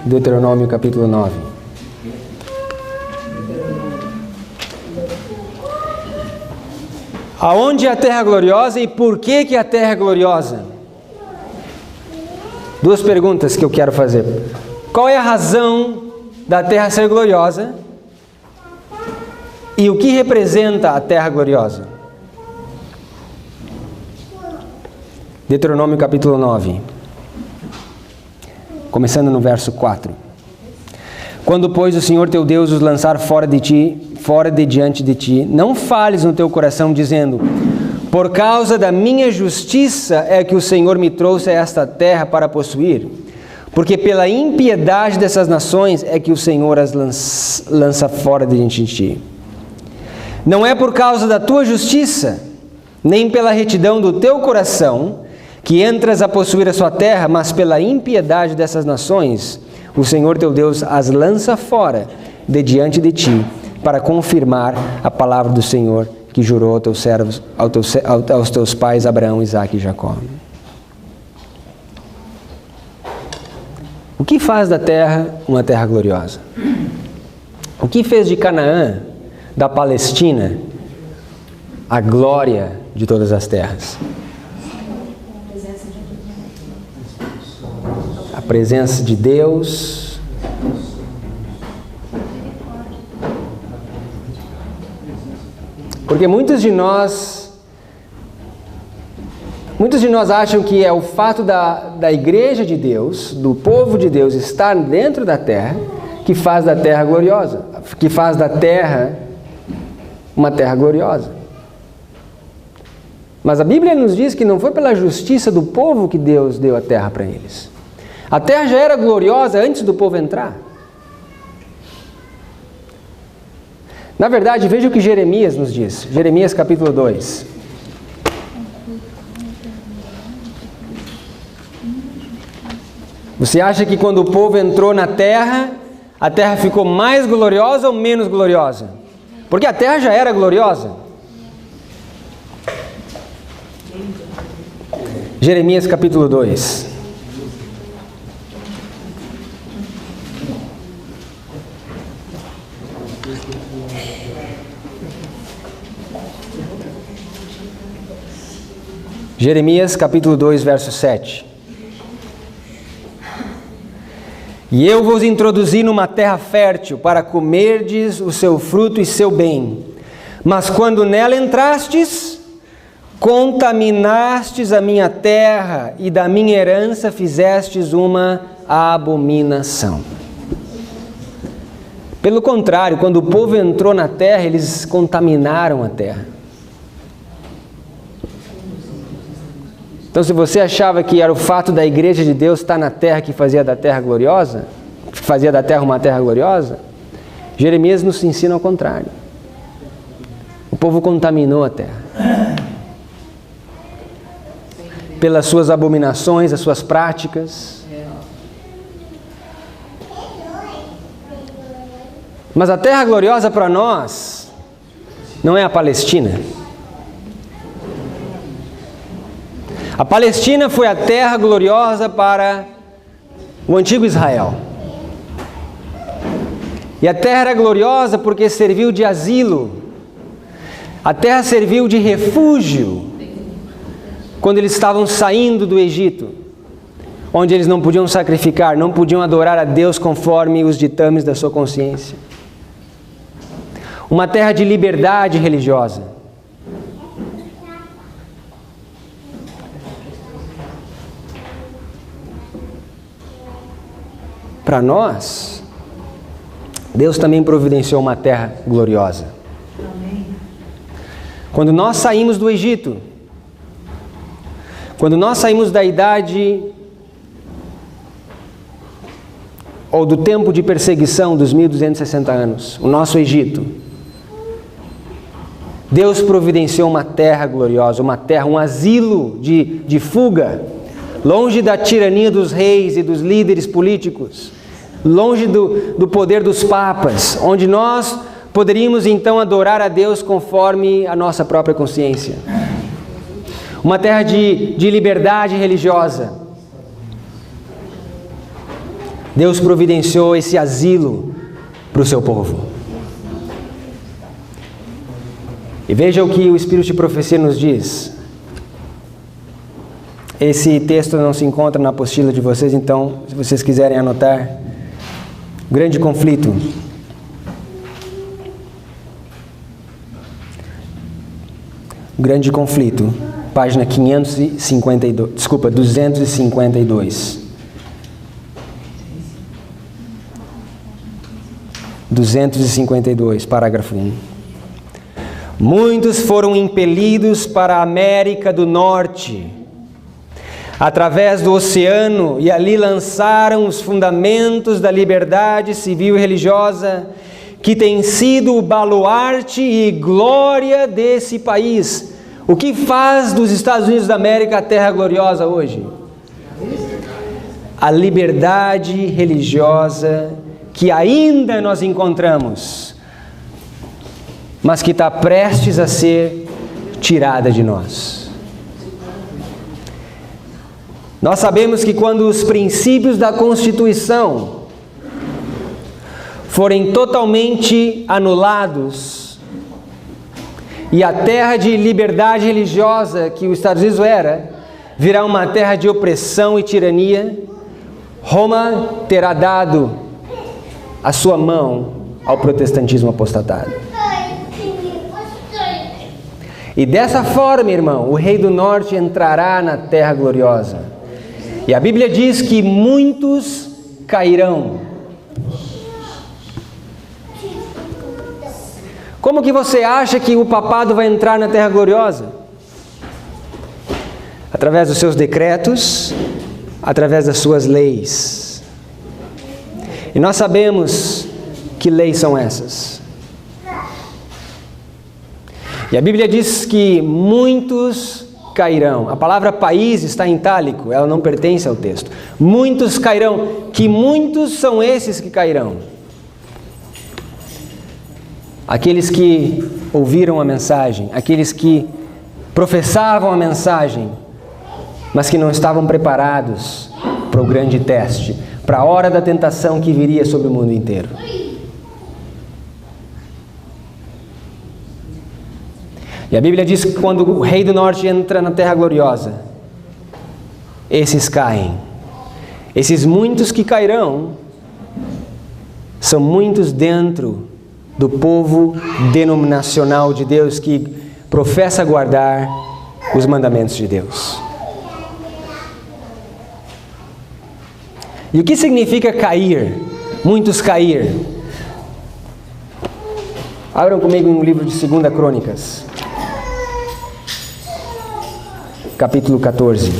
Deuteronômio capítulo 9. Aonde é a terra gloriosa e por que a terra é gloriosa? Duas perguntas que eu quero fazer. Qual é a razão da terra ser gloriosa? E o que representa a terra gloriosa? Deuteronômio capítulo 9. Começando no verso 4. Quando, pois, o Senhor teu Deus os lançar fora de diante de ti, não fales no teu coração, dizendo: por causa da minha justiça é que o Senhor me trouxe a esta terra para possuir, porque pela impiedade dessas nações é que o Senhor as lança fora de diante de ti. Não é por causa da tua justiça, nem pela retidão do teu coração, que entras a possuir a sua terra, mas pela impiedade dessas nações, o Senhor teu Deus as lança fora de diante de ti, para confirmar a palavra do Senhor, que jurou aos teus servos, aos teus pais Abraão, Isaque e Jacó. O que faz da terra uma terra gloriosa? O que fez de Canaã, da Palestina, a glória de todas as terras? A presença de Deus, porque muitos de nós acham que é o fato da igreja de Deus, do povo de Deus estar dentro da terra, que faz da terra gloriosa, que faz da terra uma terra gloriosa. Mas a Bíblia nos diz que não foi pela justiça do povo que Deus deu a terra para eles. A terra já era gloriosa antes do povo entrar. Na verdade, veja o que Jeremias nos diz. Jeremias capítulo 2. Você acha que quando o povo entrou na terra, a terra ficou mais gloriosa ou menos gloriosa? Porque a terra já era gloriosa. Jeremias capítulo 2. Jeremias capítulo 2, verso 7. E eu vos introduzi numa terra fértil, para comerdes o seu fruto e seu bem. Mas quando nela entrastes, contaminastes a minha terra, e da minha herança fizestes uma abominação. Pelo contrário, quando o povo entrou na terra, eles contaminaram a terra. Então, se você achava que era o fato da igreja de Deus estar na terra que fazia da terra gloriosa, que fazia da terra uma terra gloriosa, Jeremias nos ensina ao contrário. O povo contaminou a terra. Pelas suas abominações, as suas práticas. Mas a terra gloriosa para nós não é a Palestina. A Palestina foi a terra gloriosa para o antigo Israel. E a terra era gloriosa porque serviu de asilo. A terra serviu de refúgio quando eles estavam saindo do Egito, onde eles não podiam sacrificar, não podiam adorar a Deus conforme os ditames da sua consciência. Uma terra de liberdade religiosa. Para nós, Deus também providenciou uma terra gloriosa. Quando nós saímos do Egito, quando nós saímos da idade ou do tempo de perseguição dos 1260 anos, o nosso Egito, Deus providenciou uma terra gloriosa, uma terra, um asilo de fuga, longe da tirania dos reis e dos líderes políticos, longe do poder dos papas, onde nós poderíamos então adorar a Deus conforme a nossa própria consciência. Uma terra de liberdade religiosa. Deus providenciou esse asilo para o seu povo. E veja o que o Espírito de Profecia nos diz. Esse texto não se encontra na apostila de vocês, então, se vocês quiserem anotar. Grande conflito. Grande conflito. Página 552. Desculpa, 252. 252, parágrafo 1. Muitos foram impelidos para a América do Norte, através do oceano, e ali lançaram os fundamentos da liberdade civil e religiosa, que tem sido o baluarte e glória desse país. O que faz dos Estados Unidos da América a terra gloriosa hoje? A liberdade religiosa que ainda nós encontramos, mas que está prestes a ser tirada de nós. Nós sabemos que quando os princípios da Constituição forem totalmente anulados e a terra de liberdade religiosa que os Estados Unidos era, virá uma terra de opressão e tirania, Roma terá dado a sua mão ao protestantismo apostatado. E dessa forma, irmão, o rei do norte entrará na terra gloriosa. E a Bíblia diz que muitos cairão. Como que você acha que o papado vai entrar na terra gloriosa? Através dos seus decretos, através das suas leis. E nós sabemos que leis são essas. E a Bíblia diz que muitos cairão. A palavra país está em itálico, ela não pertence ao texto. Muitos cairão. Que muitos são esses que cairão? Aqueles que ouviram a mensagem, aqueles que professavam a mensagem, mas que não estavam preparados para o grande teste, para a hora da tentação que viria sobre o mundo inteiro. E a Bíblia diz que quando o rei do norte entra na terra gloriosa, esses caem. Esses muitos que cairão são muitos dentro do povo denominacional de Deus que professa guardar os mandamentos de Deus. E o que significa cair? Muitos cair. Abram comigo no livro de 2 Crônicas, capítulo 14.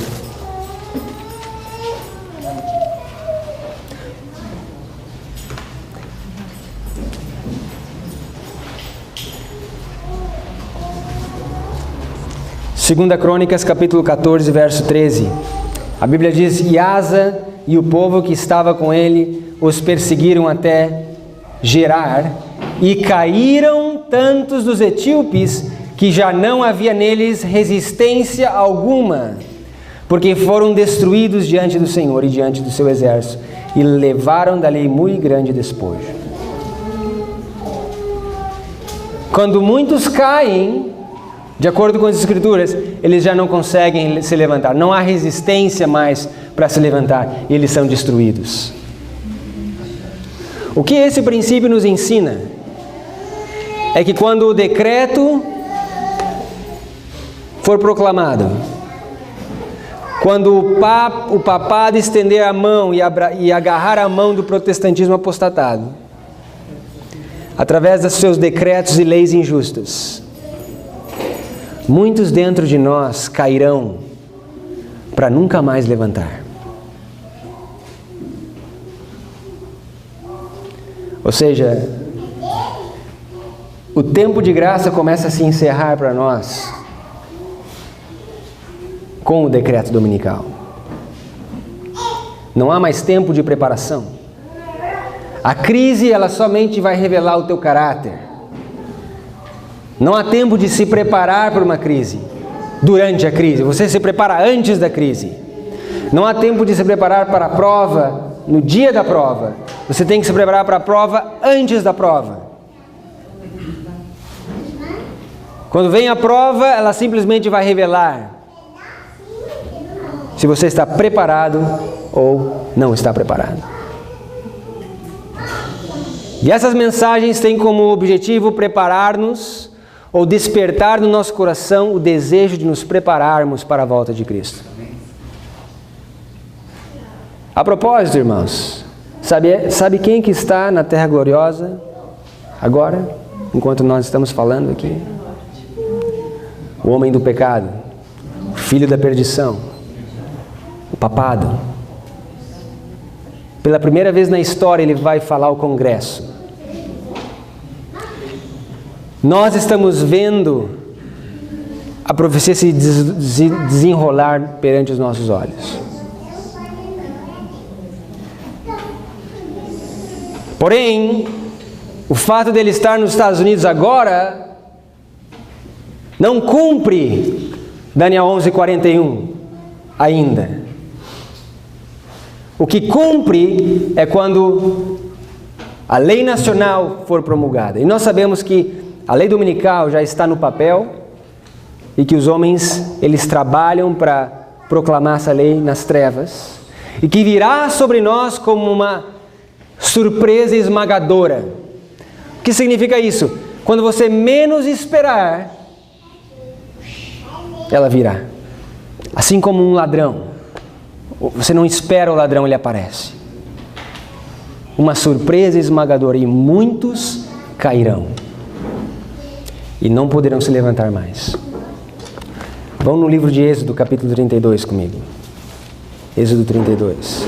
Segunda Crônicas, capítulo 14, verso 13. A Bíblia diz: E Asa e o povo que estava com ele os perseguiram até Gerar, e caíram tantos dos etíopes que já não havia neles resistência alguma, porque foram destruídos diante do Senhor e diante do seu exército, e levaram dali muito grande despojo. Quando muitos caem, de acordo com as Escrituras, eles já não conseguem se levantar. Não há resistência mais para se levantar. E eles são destruídos. O que esse princípio nos ensina? É que quando o decreto for proclamado, quando o papado estender a mão e agarrar a mão do protestantismo apostatado, através dos seus decretos e leis injustas, muitos dentro de nós cairão para nunca mais levantar. Ou seja, o tempo de graça começa a se encerrar para nós com o decreto dominical. Não há mais tempo de preparação. A crise, ela somente vai revelar o teu caráter. Não há tempo de se preparar para uma crise durante a crise. Você se prepara antes da crise. Não há tempo de se preparar para a prova no dia da prova. Você tem que se preparar para a prova antes da prova. Quando vem a prova, ela simplesmente vai revelar se você está preparado ou não está preparado. E essas mensagens têm como objetivo preparar-nos ou despertar no nosso coração o desejo de nos prepararmos para a volta de Cristo. A propósito, irmãos, sabe quem que está na terra gloriosa agora, enquanto nós estamos falando aqui? O homem do pecado, o filho da perdição, o papado. Pela primeira vez na história ele vai falar ao Congresso. Nós estamos vendo a profecia se desenrolar perante os nossos olhos. Porém, o fato dele estar nos Estados Unidos agora não cumpre Daniel 11:41 ainda. O que cumpre é quando a lei nacional for promulgada. E nós sabemos que a lei dominical já está no papel e que os homens, eles trabalham para proclamar essa lei nas trevas e que virá sobre nós como uma surpresa esmagadora. O que significa isso? Quando você menos esperar, ela virá. Assim como um ladrão. Você não espera o ladrão, ele aparece. Uma surpresa esmagadora e muitos cairão. E não poderão se levantar mais. Vão no livro de Êxodo, capítulo 32 comigo. Êxodo 32.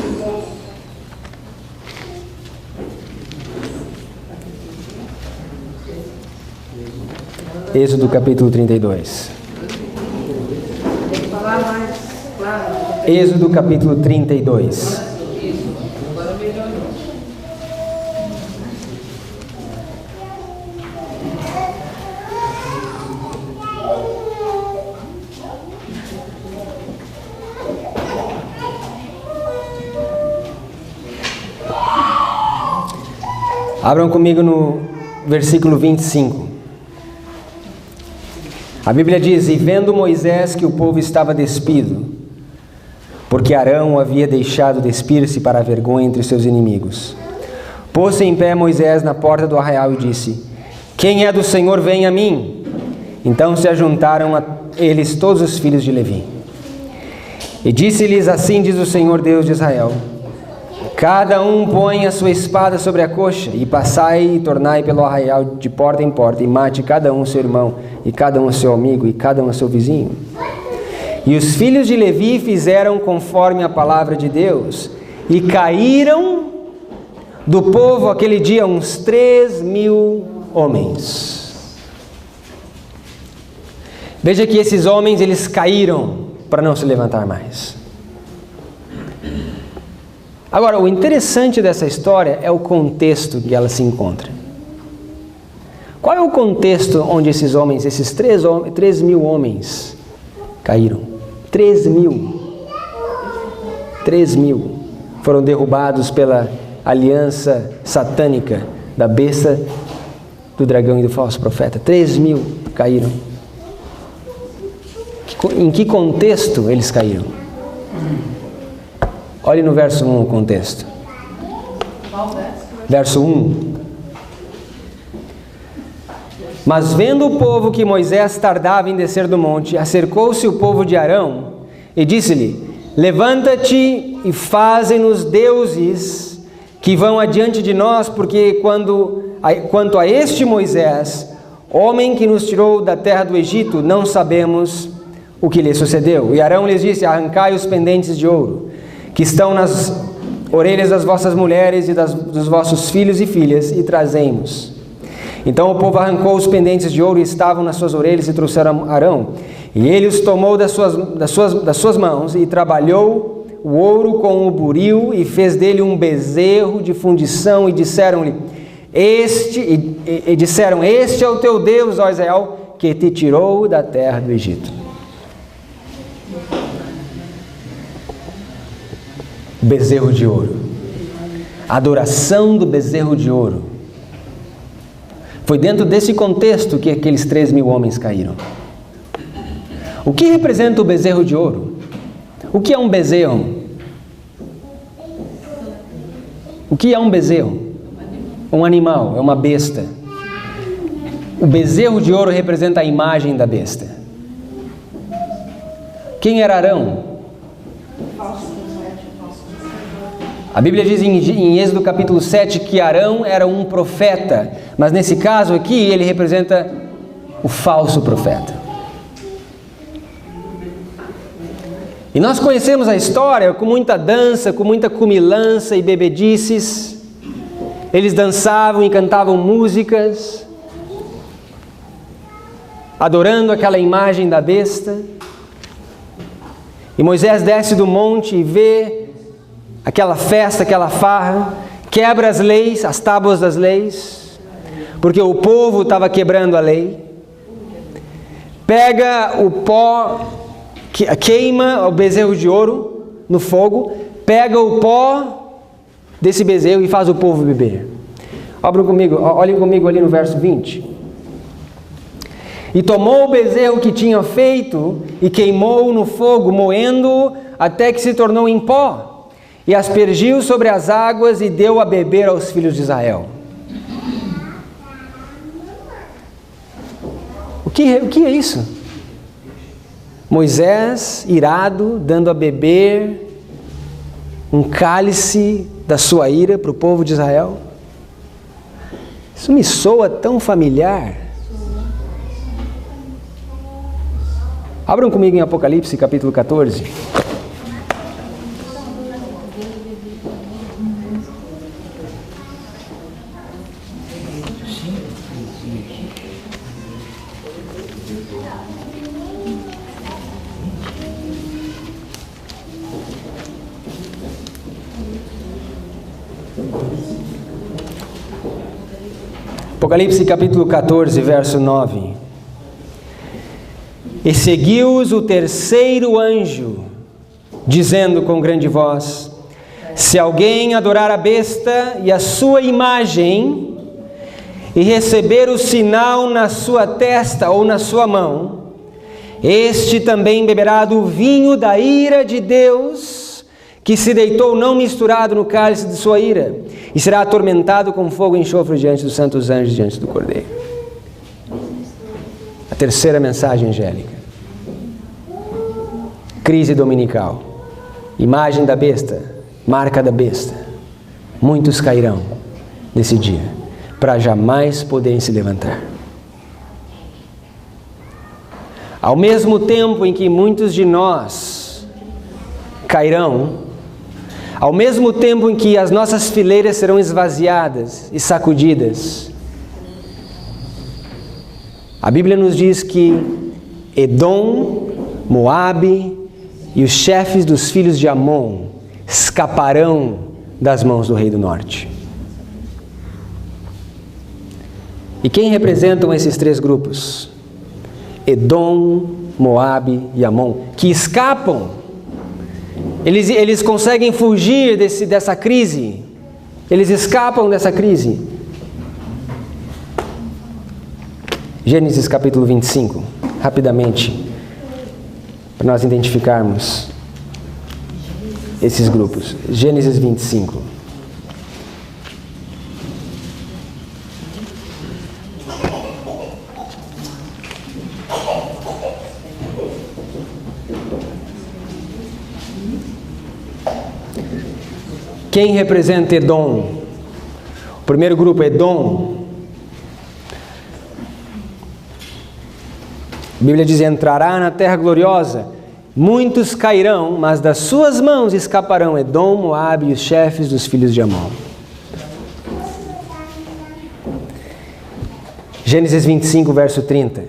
Êxodo capítulo 32. Êxodo capítulo 32. Abram comigo no versículo 25. A Bíblia diz: E vendo Moisés que o povo estava despido, porque Arão o havia deixado despir-se para a vergonha entre seus inimigos, pôs-se em pé Moisés na porta do arraial e disse: Quem é do Senhor, vem a mim. Então se ajuntaram a eles todos os filhos de Levi. E disse-lhes: Assim diz o Senhor Deus de Israel: Cada um põe a sua espada sobre a coxa, e passai e tornai pelo arraial de porta em porta, e mate cada um seu irmão, e cada um seu amigo, e cada um seu vizinho. E os filhos de Levi fizeram conforme a palavra de Deus, e caíram do povo aquele dia uns 3.000 homens. Veja que esses homens, eles caíram para não se levantar mais. Agora, o interessante dessa história é o contexto que ela se encontra. Qual é o contexto onde esses homens, esses 3.000 homens caíram? 3.000. 3.000 foram derrubados pela aliança satânica da besta, do dragão e do falso profeta. 3.000 caíram. Em que contexto eles caíram? Olhe no verso 1 o contexto. Verso 1. Mas vendo o povo que Moisés tardava em descer do monte, acercou-se o povo de Arão e disse-lhe: levanta-te e faze-nos deuses que vão adiante de nós, porque quanto a este Moisés, homem que nos tirou da terra do Egito, não sabemos o que lhe sucedeu. E Arão lhes disse: arrancai os pendentes de ouro que estão nas orelhas das vossas mulheres e dos vossos filhos e filhas, e trazei-mos. Então o povo arrancou os pendentes de ouro que estavam nas suas orelhas e trouxeram a Arão. E ele os tomou das suas mãos e trabalhou o ouro com o buril e fez dele um bezerro de fundição, e disseram-lhe: este é o teu Deus, ó Israel, que te tirou da terra do Egito. Bezerro de ouro. Adoração do bezerro de ouro. Foi dentro desse contexto que aqueles 3.000 homens caíram. O que representa o bezerro de ouro? O que é um bezerro? O que é um bezerro? Um animal, é uma besta. O bezerro de ouro representa a imagem da besta. Quem era Arão? A Bíblia diz em Êxodo capítulo 7 que Arão era um profeta, mas nesse caso aqui ele representa o falso profeta. E nós conhecemos a história com muita dança, com muita cumilança e bebedices. Eles dançavam e cantavam músicas, adorando aquela imagem da besta. E Moisés desce do monte e vê aquela festa, aquela farra, quebra as leis, as tábuas das leis, porque o povo estava quebrando a lei. Pega o pó, queima o bezerro de ouro no fogo, pega o pó desse bezerro e faz o povo beber. Olhem comigo ali no verso 20. E tomou o bezerro que tinha feito e queimou no fogo, moendo-o até que se tornou em pó. E aspergiu sobre as águas e deu a beber aos filhos de Israel. O que é isso? Moisés, irado, dando a beber um cálice da sua ira para o povo de Israel. Isso me soa tão familiar. Abram comigo em Apocalipse capítulo 14. Apocalipse capítulo 14, verso 9. E seguiu-os o terceiro anjo, dizendo com grande voz: se alguém adorar a besta e a sua imagem, e receber o sinal na sua testa ou na sua mão, este também beberá do vinho da ira de Deus, que se deitou não misturado no cálice de sua ira, e será atormentado com fogo e enxofre diante dos santos anjos, diante do Cordeiro. A terceira mensagem angélica. Crise dominical. Imagem da besta, marca da besta. Muitos cairão nesse dia, para jamais poderem se levantar. Ao mesmo tempo em que muitos de nós cairão, ao mesmo tempo em que as nossas fileiras serão esvaziadas e sacudidas, a Bíblia nos diz que Edom, Moabe e os chefes dos filhos de Amon escaparão das mãos do rei do norte. E quem representam esses três grupos? Edom, Moabe e Amon, que escapam. Eles conseguem fugir dessa crise. Eles escapam dessa crise. Gênesis capítulo 25, rapidamente, para nós identificarmos esses grupos. Gênesis 25. Quem representa Edom? O primeiro grupo é Edom. A Bíblia diz: entrará na terra gloriosa, muitos cairão, mas das suas mãos escaparão Edom, Moabe e os chefes dos filhos de Amon. Gênesis 25, verso 30.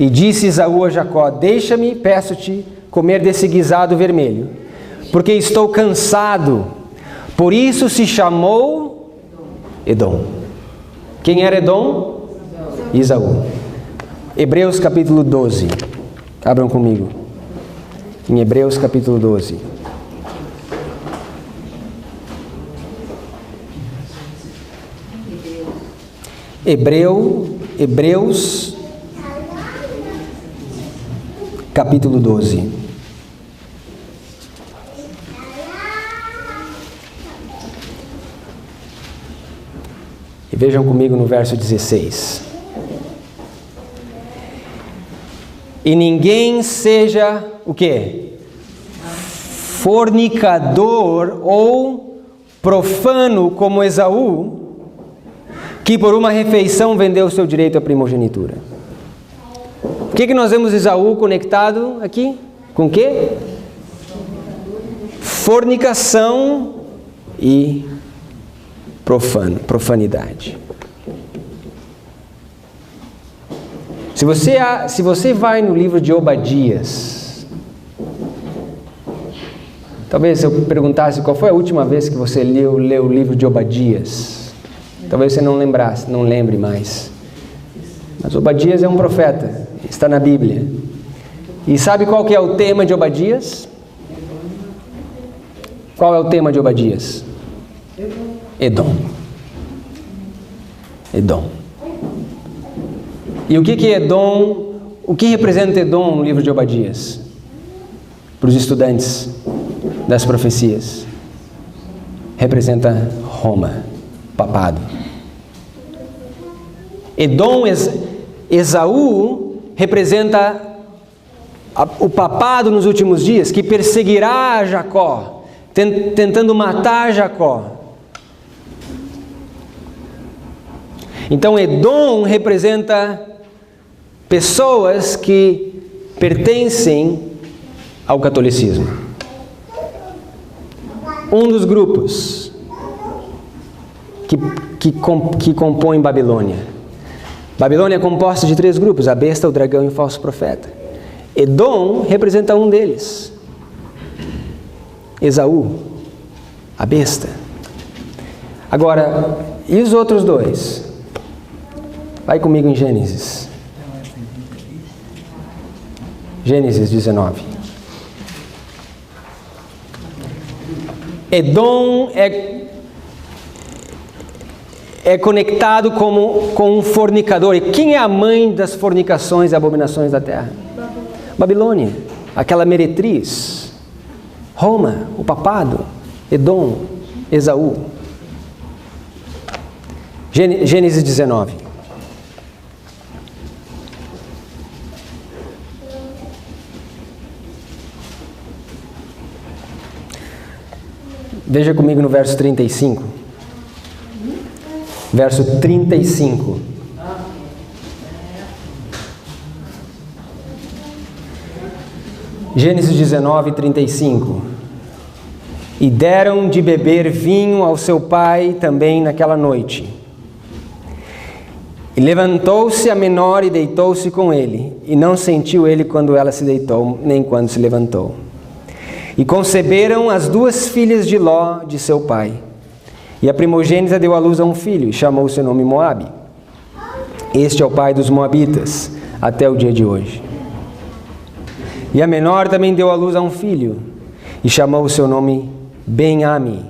E disse Esaú a Jacó: deixa-me, peço-te, comer desse guisado vermelho, porque estou cansado. Por isso se chamou Edom. Quem era Edom? Esaú. Hebreus capítulo 12. Abram comigo. Em Hebreus capítulo 12. Hebreus capítulo 12. E vejam comigo no verso 16. E ninguém seja o quê? Fornicador ou profano como Esaú, que por uma refeição vendeu o seu direito à primogenitura. O que nós vemos Esaú conectado aqui? Com o quê? Fornicação e profanidade. Se você vai no livro de Obadias, talvez eu perguntasse qual foi a última vez que você leu o livro de Obadias, talvez você não lembre mais. Mas Obadias é um profeta, está na Bíblia. E sabe qual que é o tema de Obadias? Qual é o tema de Obadias? Edom. E o que é Edom? O que representa Edom no livro de Obadias? Para os estudantes das profecias. Representa Roma, papado. Edom, Esaú, representa o papado nos últimos dias, que perseguirá Jacó, tentando matar Jacó. Então Edom representa pessoas que pertencem ao catolicismo. Um dos grupos que compõem Babilônia. Babilônia é composta de 3 grupos: a besta, o dragão e o falso profeta. Edom representa um deles. Esaú, a besta. Agora, e os outros 2? Vai comigo em Gênesis. Gênesis 19. Edom é conectado com um fornicador. E quem é a mãe das fornicações e abominações da terra? Babilônia, aquela meretriz. Roma, o papado. Edom, Esaú. Gênesis 19. Veja comigo no verso 35. Verso 35. Gênesis 19, 35. E deram de beber vinho ao seu pai também naquela noite. E levantou-se a menor e deitou-se com ele. E não sentiu ele quando ela se deitou, nem quando se levantou. E conceberam as 2 filhas de Ló, de seu pai. E a primogênita deu à luz a um filho, e chamou seu nome Moabe. Este é o pai dos moabitas, até o dia de hoje. E a menor também deu à luz a um filho, e chamou o seu nome Ben-Ami.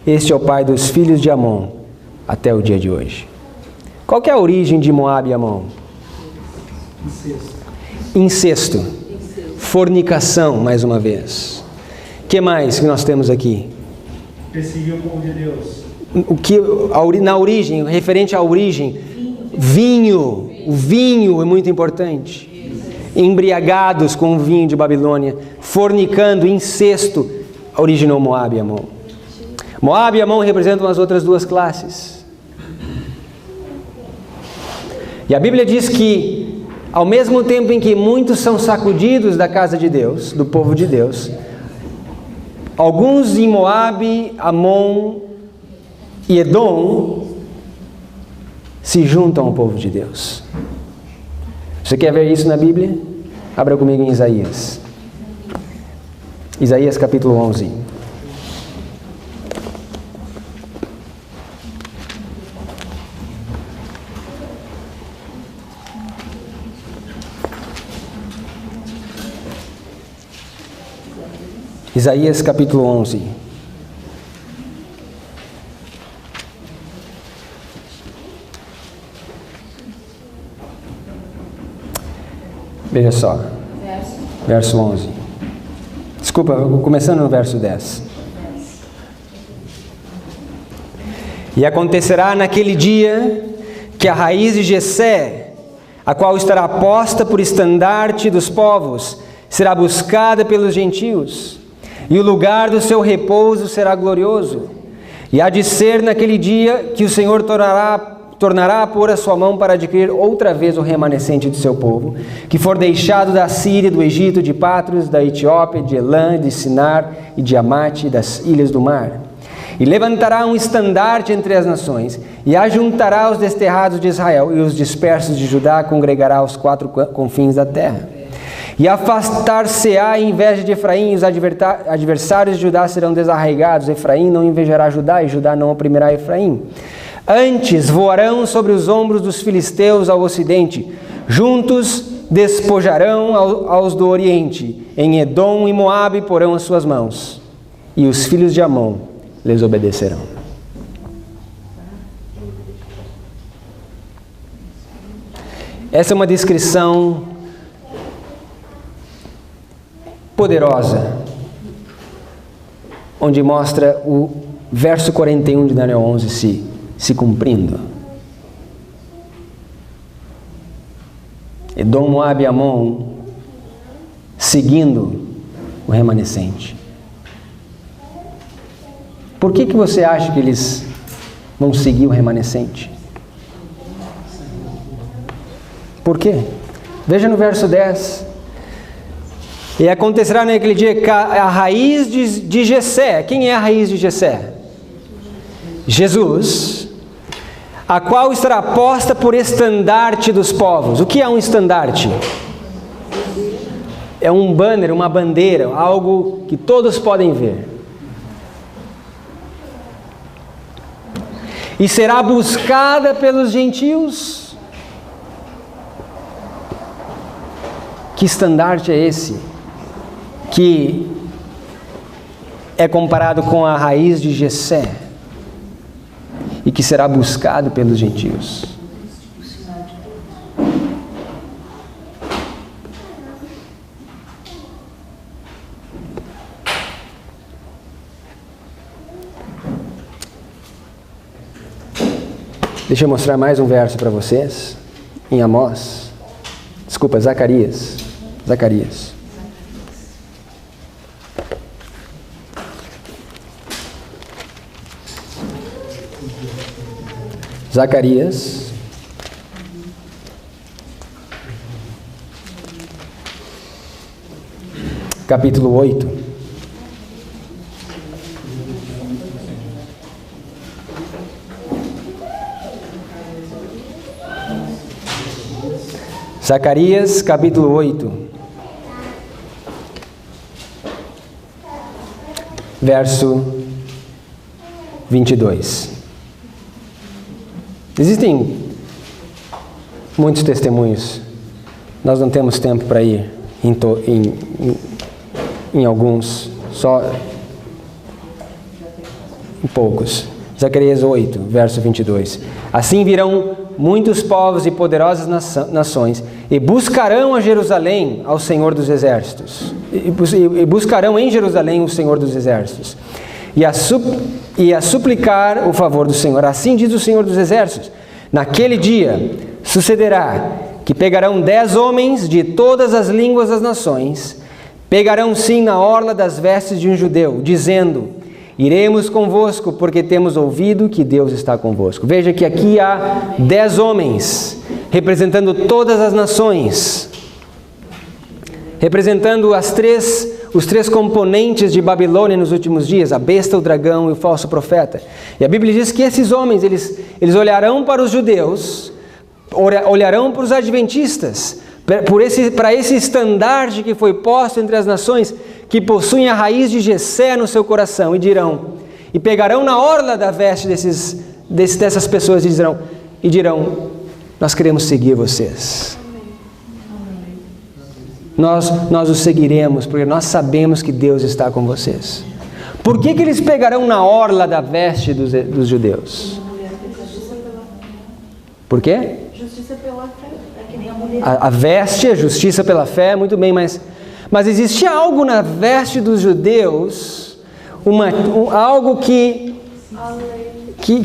Este é o pai dos filhos de Amon, até o dia de hoje. Qual que é a origem de Moabe e Amon? Incesto. Fornicação, mais uma vez. O que mais que nós temos aqui? Perseguiu o povo de Deus. Na origem, referente à origem, vinho. O vinho é muito importante. Embriagados com o vinho de Babilônia, fornicando, incesto, originou Moabe e Amon. Moabe e Amon representam as outras duas classes. E a Bíblia diz que, ao mesmo tempo em que muitos são sacudidos da casa de Deus, do povo de Deus, alguns em Moabe, Amon e Edom se juntam ao povo de Deus. Você quer ver isso na Bíblia? Abra comigo em Isaías. Isaías capítulo 11. Isaías capítulo 11. Veja só, verso 11. Desculpa, começando no verso 10. E acontecerá naquele dia que a raiz de Jessé, a qual estará posta por estandarte dos povos, será buscada pelos gentios, e o lugar do seu repouso será glorioso. E há de ser naquele dia que o Senhor tornará a pôr a sua mão para adquirir outra vez o remanescente do seu povo, que for deixado da Síria, do Egito, de Patros, da Etiópia, de Elã, de Sinar e de Amate, das ilhas do mar. E levantará um estandarte entre as nações, e ajuntará os desterrados de Israel, e os dispersos de Judá congregará aos quatro confins da terra. E afastar-se-á a inveja de Efraim, e os adversários de Judá serão desarraigados. Efraim não invejará Judá, e Judá não oprimirá Efraim. Antes voarão sobre os ombros dos filisteus ao ocidente, juntos despojarão aos do oriente. Em Edom e Moabe porão as suas mãos, e os filhos de Amon lhes obedecerão. Essa é uma descrição poderosa, onde mostra o verso 41 de Daniel 11 se cumprindo. Edom, Moabe e Amon seguindo o remanescente. Por que você acha que eles vão seguir o remanescente? Por quê? Veja no verso 10. E acontecerá naquele dia que a raiz de Jessé. Quem é a raiz de Jessé? Jesus, a qual estará posta por estandarte dos povos. O que é um estandarte? É um banner, uma bandeira, algo que todos podem ver. E será buscada pelos gentios. Que estandarte é esse? Que é comparado com a raiz de Jessé e que será buscado pelos gentios. Deixa eu mostrar mais um verso para vocês, em Amós. Desculpa, Zacarias. Zacarias, capítulo 8. Zacarias, capítulo 8, verso 22. Existem muitos testemunhos. Nós não temos tempo para ir em alguns, só em poucos. Zacarias 8, verso 22. Assim virão muitos povos e poderosas nações e buscarão a Jerusalém ao Senhor dos Exércitos. E buscarão em Jerusalém o Senhor dos Exércitos. E a suplicar o favor do Senhor. Assim diz o Senhor dos Exércitos. Naquele dia sucederá que pegarão 10 homens de todas as línguas das nações, pegarão sim na orla das vestes de um judeu, dizendo: iremos convosco, porque temos ouvido que Deus está convosco. Veja que aqui há 10 homens, representando todas as nações, representando os três componentes de Babilônia nos últimos dias, a besta, o dragão e o falso profeta. E a Bíblia diz que esses homens, eles olharão para os judeus, olharão para os adventistas, para esse estandarte que foi posto entre as nações, que possuem a raiz de Jessé no seu coração, e pegarão na orla da veste dessas pessoas e dirão: nós queremos seguir vocês. Nós os seguiremos, porque nós sabemos que Deus está com vocês. Por que eles pegarão na orla da veste dos judeus? Por quê? Justiça pela fé. É que nem a mulher. A veste é justiça pela fé, muito bem, mas existia algo na veste dos judeus, algo que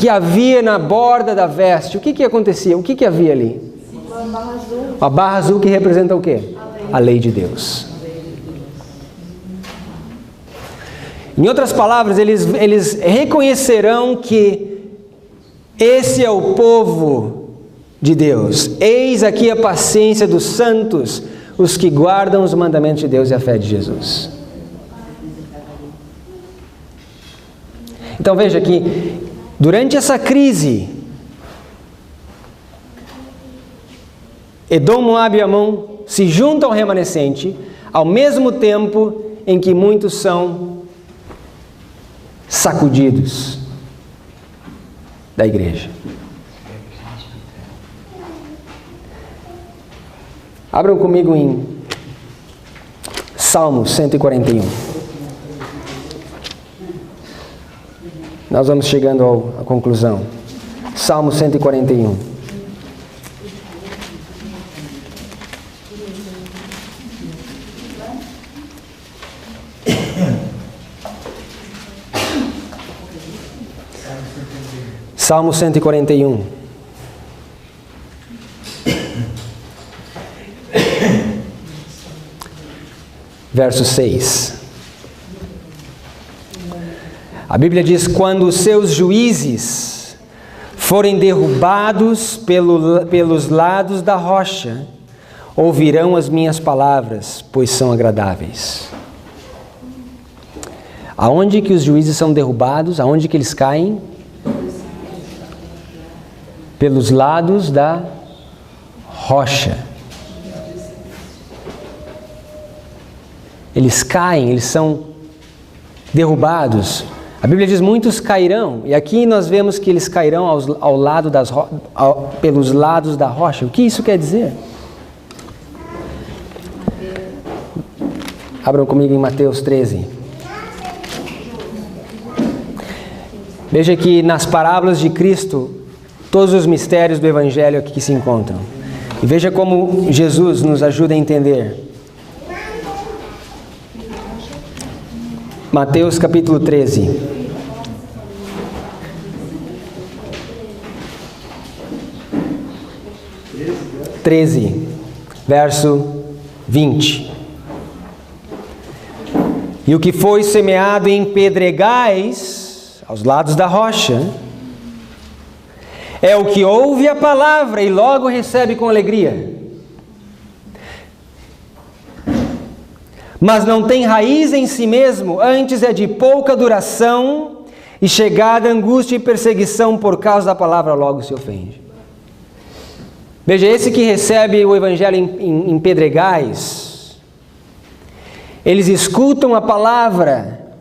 havia na borda da veste. O que acontecia? O que havia ali? A barra azul que representa o quê? A lei de Deus. Em outras palavras, eles reconhecerão que esse é o povo de Deus. Eis aqui a paciência dos santos, os que guardam os mandamentos de Deus e a fé de Jesus. Então veja que durante essa crise, Edom, Moabe e Amon se juntam ao remanescente, ao mesmo tempo em que muitos são sacudidos da igreja. Abram comigo em Salmo 141. Nós vamos chegando à conclusão. Salmo 141. Salmo 141. Verso 6. A Bíblia diz: quando os seus juízes forem derrubados pelos lados da rocha, ouvirão as minhas palavras, pois são agradáveis. Aonde que os juízes são derrubados? Aonde que eles caem? Pelos lados da rocha. Eles caem, eles são derrubados. A Bíblia diz: muitos cairão. E aqui nós vemos que eles cairão pelos lados da rocha. O que isso quer dizer? Abram comigo em Mateus 13. Veja que nas parábolas de Cristo, todos os mistérios do Evangelho aqui se encontram. E veja como Jesus nos ajuda a entender. Mateus capítulo 13. Verso 20. E o que foi semeado em pedregais, aos lados da rocha, é o que ouve a palavra e logo recebe com alegria. Mas não tem raiz em si mesmo, antes é de pouca duração, e chegada angústia e perseguição por causa da palavra, logo se ofende. Veja, esse que recebe o Evangelho em pedregais, eles escutam a palavra,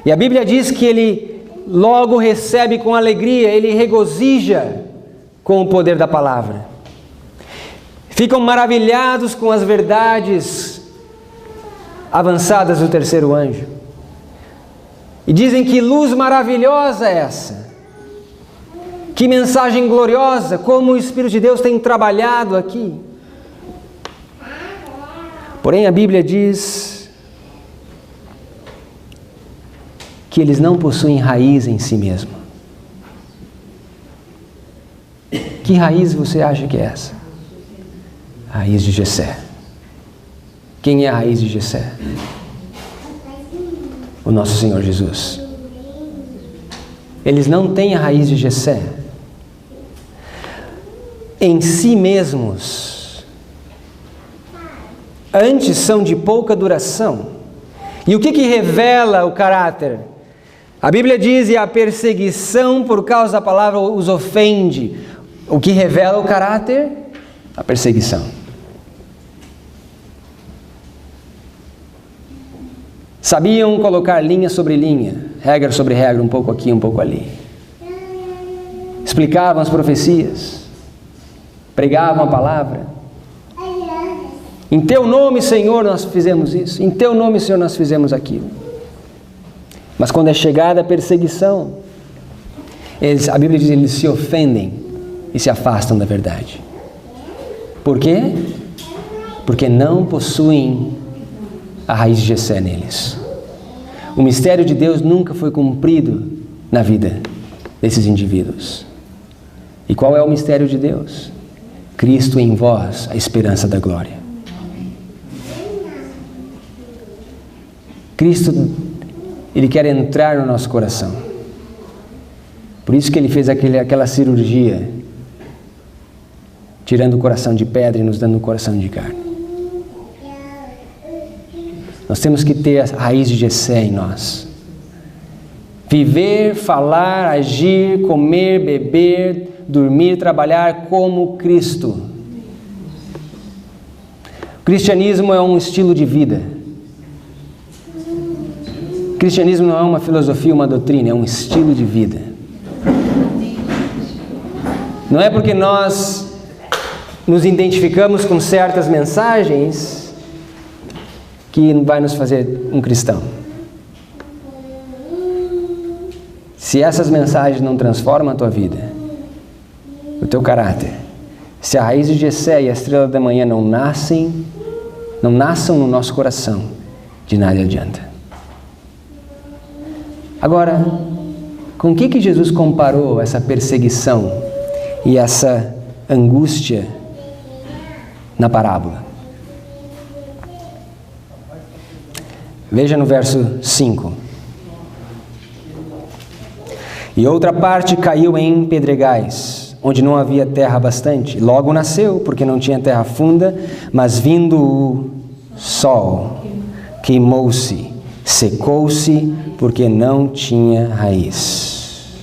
e a Bíblia diz que ele logo recebe com alegria, ele regozija com o poder da palavra. Ficam maravilhados com as verdades avançadas do terceiro anjo. E dizem que luz maravilhosa é essa. Que mensagem gloriosa, como o Espírito de Deus tem trabalhado aqui. Porém, a Bíblia diz que eles não possuem raiz em si mesmo. Que raiz você acha que é essa? A raiz de Jessé. Quem é a raiz de Jessé? O nosso Senhor Jesus. Eles não têm a raiz de Jessé em si mesmos. Antes são de pouca duração. E o que revela o caráter? A Bíblia diz: e a perseguição por causa da palavra os ofende. O que revela o caráter? A perseguição. Sabiam colocar linha sobre linha, regra sobre regra, um pouco aqui, um pouco ali. Explicavam as profecias, pregavam a palavra. Em Teu nome, Senhor, nós fizemos isso. Em Teu nome, Senhor, nós fizemos aquilo. Mas quando é chegada a perseguição, a Bíblia diz que eles se ofendem e se afastam da verdade. Por quê? Porque não possuem a raiz de Jessé neles. O mistério de Deus nunca foi cumprido na vida desses indivíduos. E qual é o mistério de Deus? Cristo em vós, a esperança da glória. Cristo, Ele quer entrar no nosso coração. Por isso que Ele fez aquela cirurgia, tirando o coração de pedra e nos dando o coração de carne. Nós temos que ter a raiz de Jessé em nós. Viver, falar, agir, comer, beber, dormir, trabalhar como Cristo. O cristianismo é um estilo de vida. O cristianismo não é uma filosofia, uma doutrina, é um estilo de vida. Não é porque nós nos identificamos com certas mensagens que vai nos fazer um cristão. Se essas mensagens não transformam a tua vida, o teu caráter, se a raiz de Jessé e a estrela da manhã não nasçam no nosso coração, de nada adianta. Agora, com o que Jesus comparou essa perseguição e essa angústia na parábola? Veja no verso 5. E outra parte caiu em pedregais, onde não havia terra bastante. Logo nasceu, porque não tinha terra funda, mas vindo o sol, queimou-se, secou-se, porque não tinha raiz.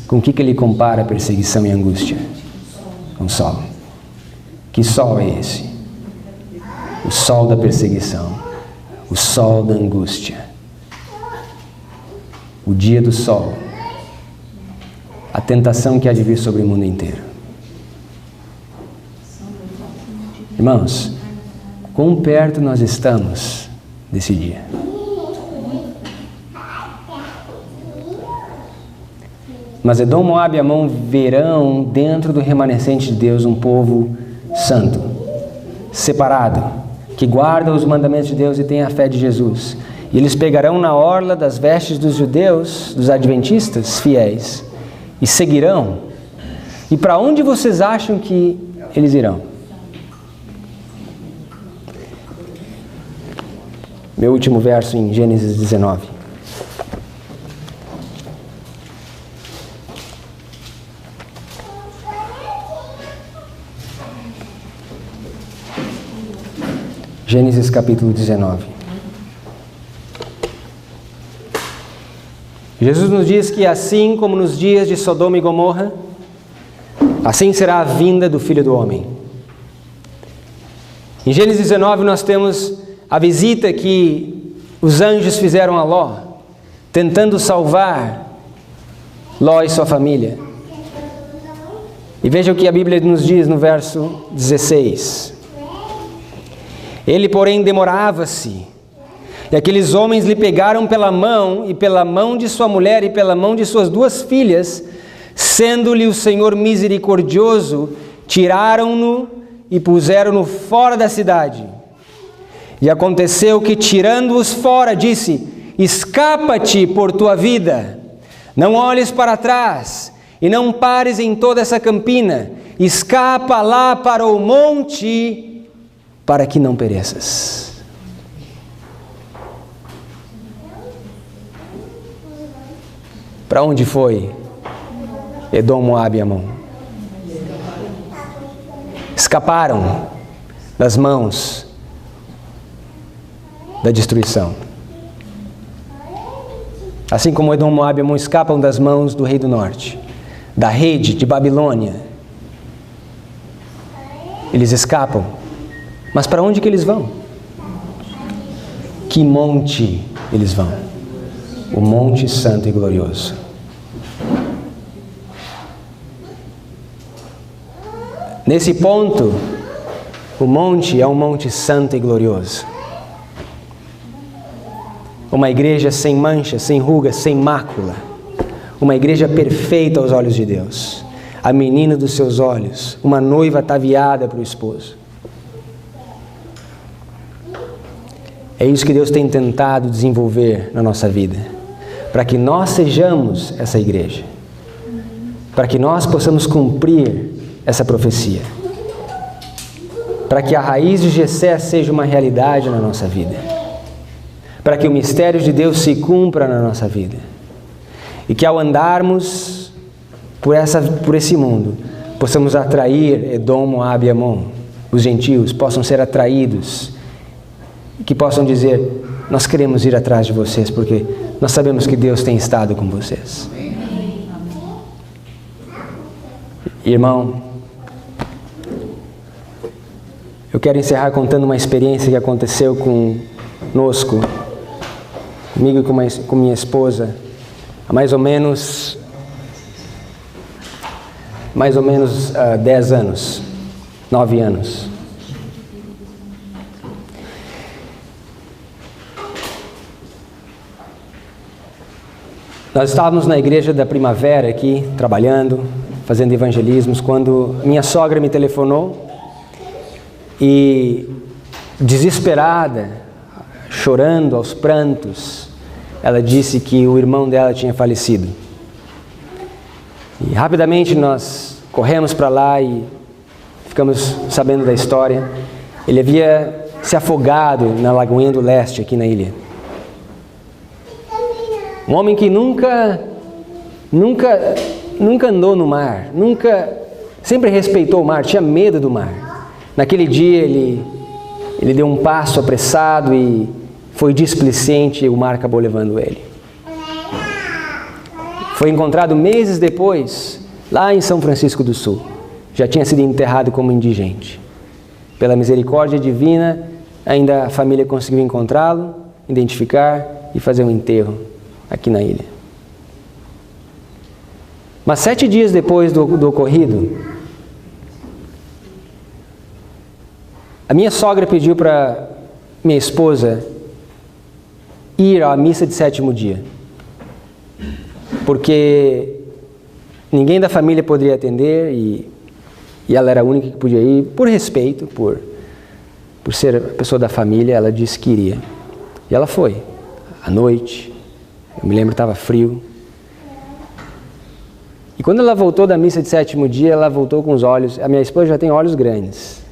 Com o que ele compara a perseguição e a angústia? Com o sol. Que sol é esse? O sol da perseguição, o sol da angústia, o dia do sol, a tentação que há de vir sobre o mundo inteiro. Irmãos, quão perto nós estamos desse dia? Mas Edom, Moabe e Amon verão dentro do remanescente de Deus um povo santo, separado, que guarda os mandamentos de Deus e tem a fé de Jesus. E eles pegarão na orla das vestes dos judeus, dos adventistas fiéis, e seguirão. E para onde vocês acham que eles irão? Meu último verso em Gênesis 19. Gênesis capítulo 19. Jesus nos diz que assim como nos dias de Sodoma e Gomorra, assim será a vinda do Filho do Homem. Em Gênesis 19 nós temos a visita que os anjos fizeram a Ló, tentando salvar Ló e sua família. E veja o que a Bíblia nos diz no verso 16. Ele, porém, demorava-se, e aqueles homens lhe pegaram pela mão, e pela mão de sua mulher, e pela mão de suas 2 filhas, sendo-lhe o Senhor misericordioso, tiraram-no e puseram-no fora da cidade. E aconteceu que, tirando-os fora, disse: escapa-te por tua vida, não olhes para trás, e não pares em toda essa campina, escapa lá para o monte, para que não pereças. Para onde foi Edom, Moabe e Amon? Escaparam das mãos da destruição. Assim como Edom, Moabe e Amon escapam das mãos do rei do norte, da rede de Babilônia. Eles escapam. Mas para onde que eles vão? Que monte eles vão? O Monte Santo e Glorioso. Nesse ponto, o monte é um monte santo e glorioso. Uma igreja sem mancha, sem ruga, sem mácula. Uma igreja perfeita aos olhos de Deus. A menina dos seus olhos, uma noiva ataviada para o esposo. É isso que Deus tem tentado desenvolver na nossa vida, para que nós sejamos essa igreja, para que nós possamos cumprir essa profecia, para que a raiz de Jessé seja uma realidade na nossa vida, para que o mistério de Deus se cumpra na nossa vida, e que ao andarmos por esse mundo, possamos atrair Edom, Moabe e Amon, os gentios possam ser atraídos, que possam dizer: nós queremos ir atrás de vocês, porque nós sabemos que Deus tem estado com vocês. Irmão, eu quero encerrar contando uma experiência que aconteceu conosco, comigo e com minha esposa, há mais ou menos 10 anos, 9 anos. Nós estávamos na igreja da Primavera aqui, trabalhando, fazendo evangelismos, quando minha sogra me telefonou e, desesperada, chorando aos prantos, ela disse que o irmão dela tinha falecido. E rapidamente nós corremos para lá e ficamos sabendo da história. Ele havia se afogado na Lagoinha do Leste, aqui na ilha. Um homem que nunca andou no mar, sempre respeitou o mar, tinha medo do mar. Naquele dia ele deu um passo apressado e foi displicente e o mar acabou levando ele. Foi encontrado meses depois, lá em São Francisco do Sul. Já tinha sido enterrado como indigente. Pela misericórdia divina, ainda a família conseguiu encontrá-lo, identificar e fazer um enterro aqui na ilha. Mas 7 dias depois do ocorrido, a minha sogra pediu para minha esposa ir à missa de 7º dia, porque ninguém da família poderia atender e ela era a única que podia ir, por respeito, por ser a pessoa da família. Ela disse que iria. E ela foi, à noite. Eu me lembro que estava frio. E quando ela voltou da missa de 7º dia, ela voltou com os olhos... A minha esposa já tem olhos grandes.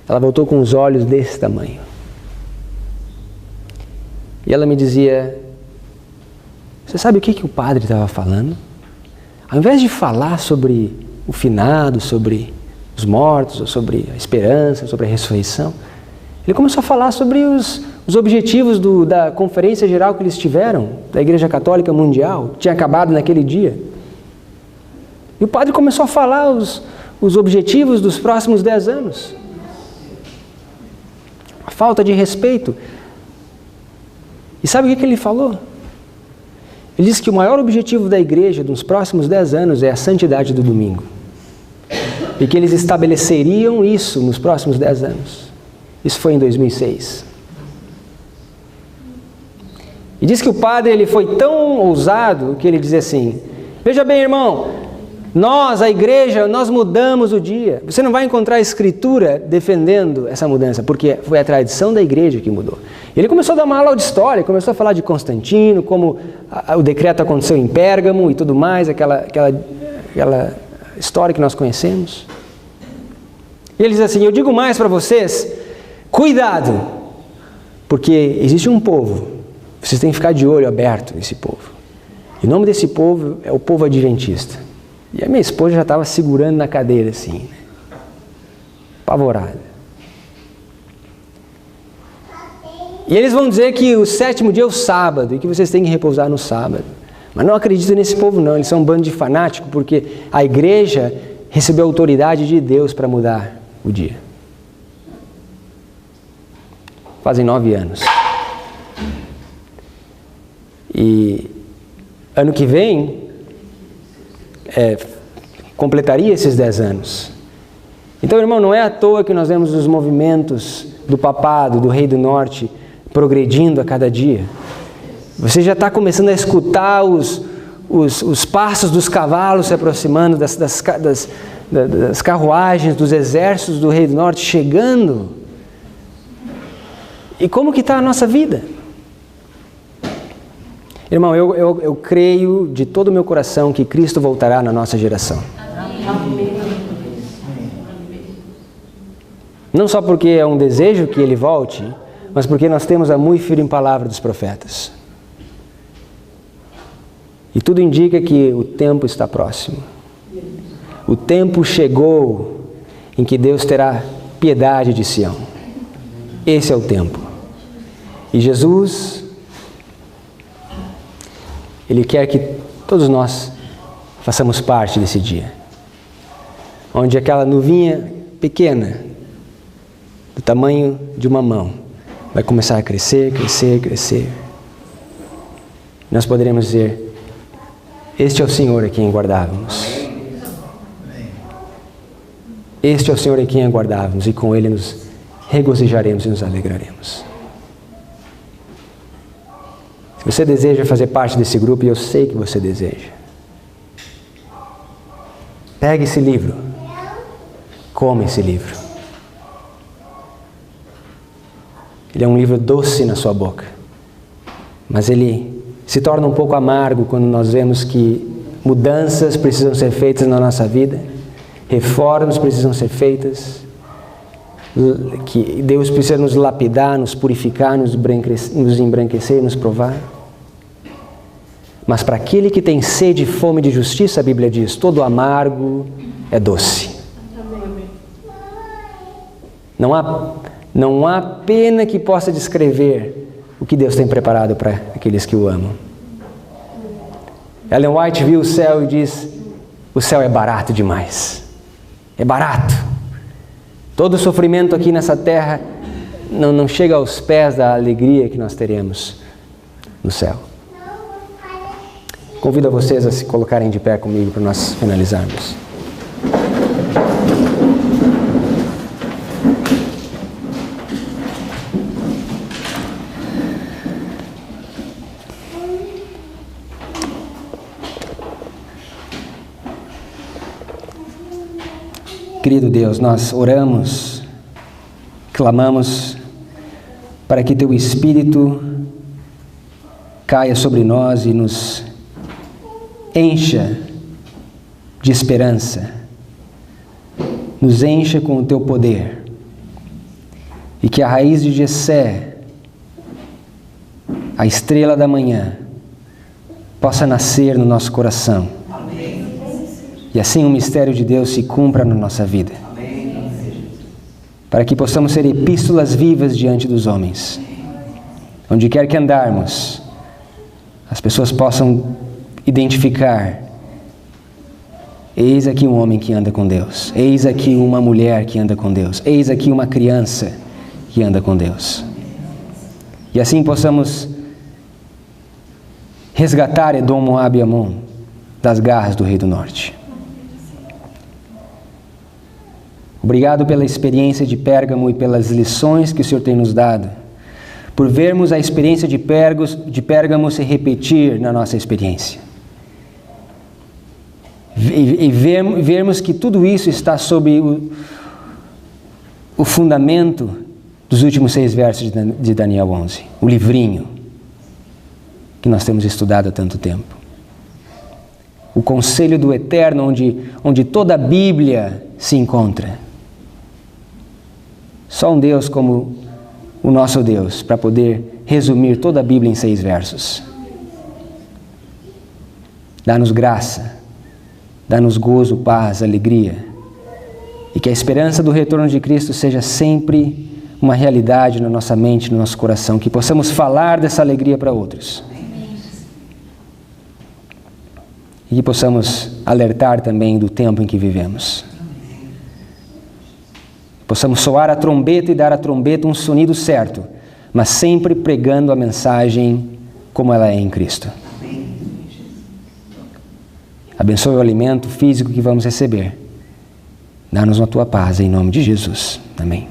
Ela voltou com os olhos desse tamanho. E ela me dizia: você sabe o que o padre estava falando? Ao invés de falar sobre o finado, sobre os mortos, ou sobre a esperança, sobre a ressurreição, ele começou a falar sobre os objetivos da conferência geral que eles tiveram, da Igreja Católica Mundial, que tinha acabado naquele dia. E o padre começou a falar os objetivos dos próximos 10 anos. a falta de respeito. E sabe o que ele falou? Ele disse que o maior objetivo da igreja nos próximos 10 anos é a santidade do domingo. E que eles estabeleceriam isso nos próximos 10 anos. Isso foi em 2006. E diz que o padre ele foi tão ousado que ele dizia assim: veja bem, irmão, nós, a igreja, nós mudamos o dia. Você não vai encontrar a escritura defendendo essa mudança, porque foi a tradição da igreja que mudou. Ele começou a dar uma aula de história, começou a falar de Constantino, como o decreto aconteceu em Pérgamo e tudo mais, aquela história que nós conhecemos. E ele diz assim: eu digo mais para vocês, cuidado, porque existe um povo, vocês têm que ficar de olho aberto nesse povo. E o nome desse povo é o povo adventista. E a minha esposa já estava segurando na cadeira assim, apavorada. E eles vão dizer que o 7º dia é o sábado e que vocês têm que repousar no sábado. Mas não acredito nesse povo não, eles são um bando de fanáticos, porque a igreja recebeu a autoridade de Deus para mudar o dia. Fazem 9 anos. E ano que vem completaria esses 10 anos. Então, irmão, não é à toa que nós vemos os movimentos do papado, do rei do norte, progredindo a cada dia. Você já está começando a escutar os passos dos cavalos se aproximando, das carruagens, dos exércitos do rei do norte chegando. E como que está a nossa vida? Irmão, eu creio de todo o meu coração que Cristo voltará na nossa geração. Não só porque é um desejo que Ele volte, mas porque nós temos a muito firme palavra dos profetas. E tudo indica que o tempo está próximo. O tempo chegou em que Deus terá piedade de Sião. Esse é o tempo. E Jesus, Ele quer que todos nós façamos parte desse dia. Onde aquela nuvinha pequena, do tamanho de uma mão, vai começar a crescer, crescer, crescer. Nós poderemos dizer: este é o Senhor a quem aguardávamos. Este é o Senhor a quem aguardávamos, e com Ele nos regozijaremos e nos alegraremos. Se você deseja fazer parte desse grupo, e eu sei que você deseja, pegue esse livro, coma esse livro. Ele é um livro doce na sua boca, mas ele se torna um pouco amargo quando nós vemos que mudanças precisam ser feitas na nossa vida, reformas precisam ser feitas, que Deus precisa nos lapidar, nos purificar, nos embranquecer, nos provar. Mas para aquele que tem sede e fome de justiça, a Bíblia diz, todo amargo é doce. Não há pena que possa descrever o que Deus tem preparado para aqueles que o amam. Ellen White viu o céu e diz: o céu é barato demais. É barato. Todo o sofrimento aqui nessa terra não chega aos pés da alegria que nós teremos no céu. Convido a vocês a se colocarem de pé comigo para nós finalizarmos. Querido Deus, nós oramos, clamamos para que Teu Espírito caia sobre nós e nos encha de esperança, nos encha com o Teu poder, e que a raiz de Jessé, a estrela da manhã, possa nascer no nosso coração. E assim o mistério de Deus se cumpra na nossa vida. Para que possamos ser epístolas vivas diante dos homens. Onde quer que andarmos, as pessoas possam identificar: eis aqui um homem que anda com Deus. Eis aqui uma mulher que anda com Deus. Eis aqui uma criança que anda com Deus. E assim possamos resgatar Edom, Moabe e Amon das garras do Rei do Norte. Obrigado pela experiência de Pérgamo e pelas lições que o Senhor tem nos dado, por vermos a experiência de Pérgamo se repetir na nossa experiência. E vermos que tudo isso está sob o fundamento dos últimos 6 versos de Daniel 11, o livrinho que nós temos estudado há tanto tempo. O conselho do Eterno, onde toda a Bíblia se encontra. Só um Deus como o nosso Deus, para poder resumir toda a Bíblia em 6 versos. Dá-nos graça, dá-nos gozo, paz, alegria, e que a esperança do retorno de Cristo seja sempre uma realidade na nossa mente, no nosso coração, que possamos falar dessa alegria para outros. E que possamos alertar também do tempo em que vivemos. Possamos soar a trombeta e dar à trombeta um sonido certo, mas sempre pregando a mensagem como ela é em Cristo. Abençoe o alimento físico que vamos receber. Dá-nos a tua paz em nome de Jesus. Amém.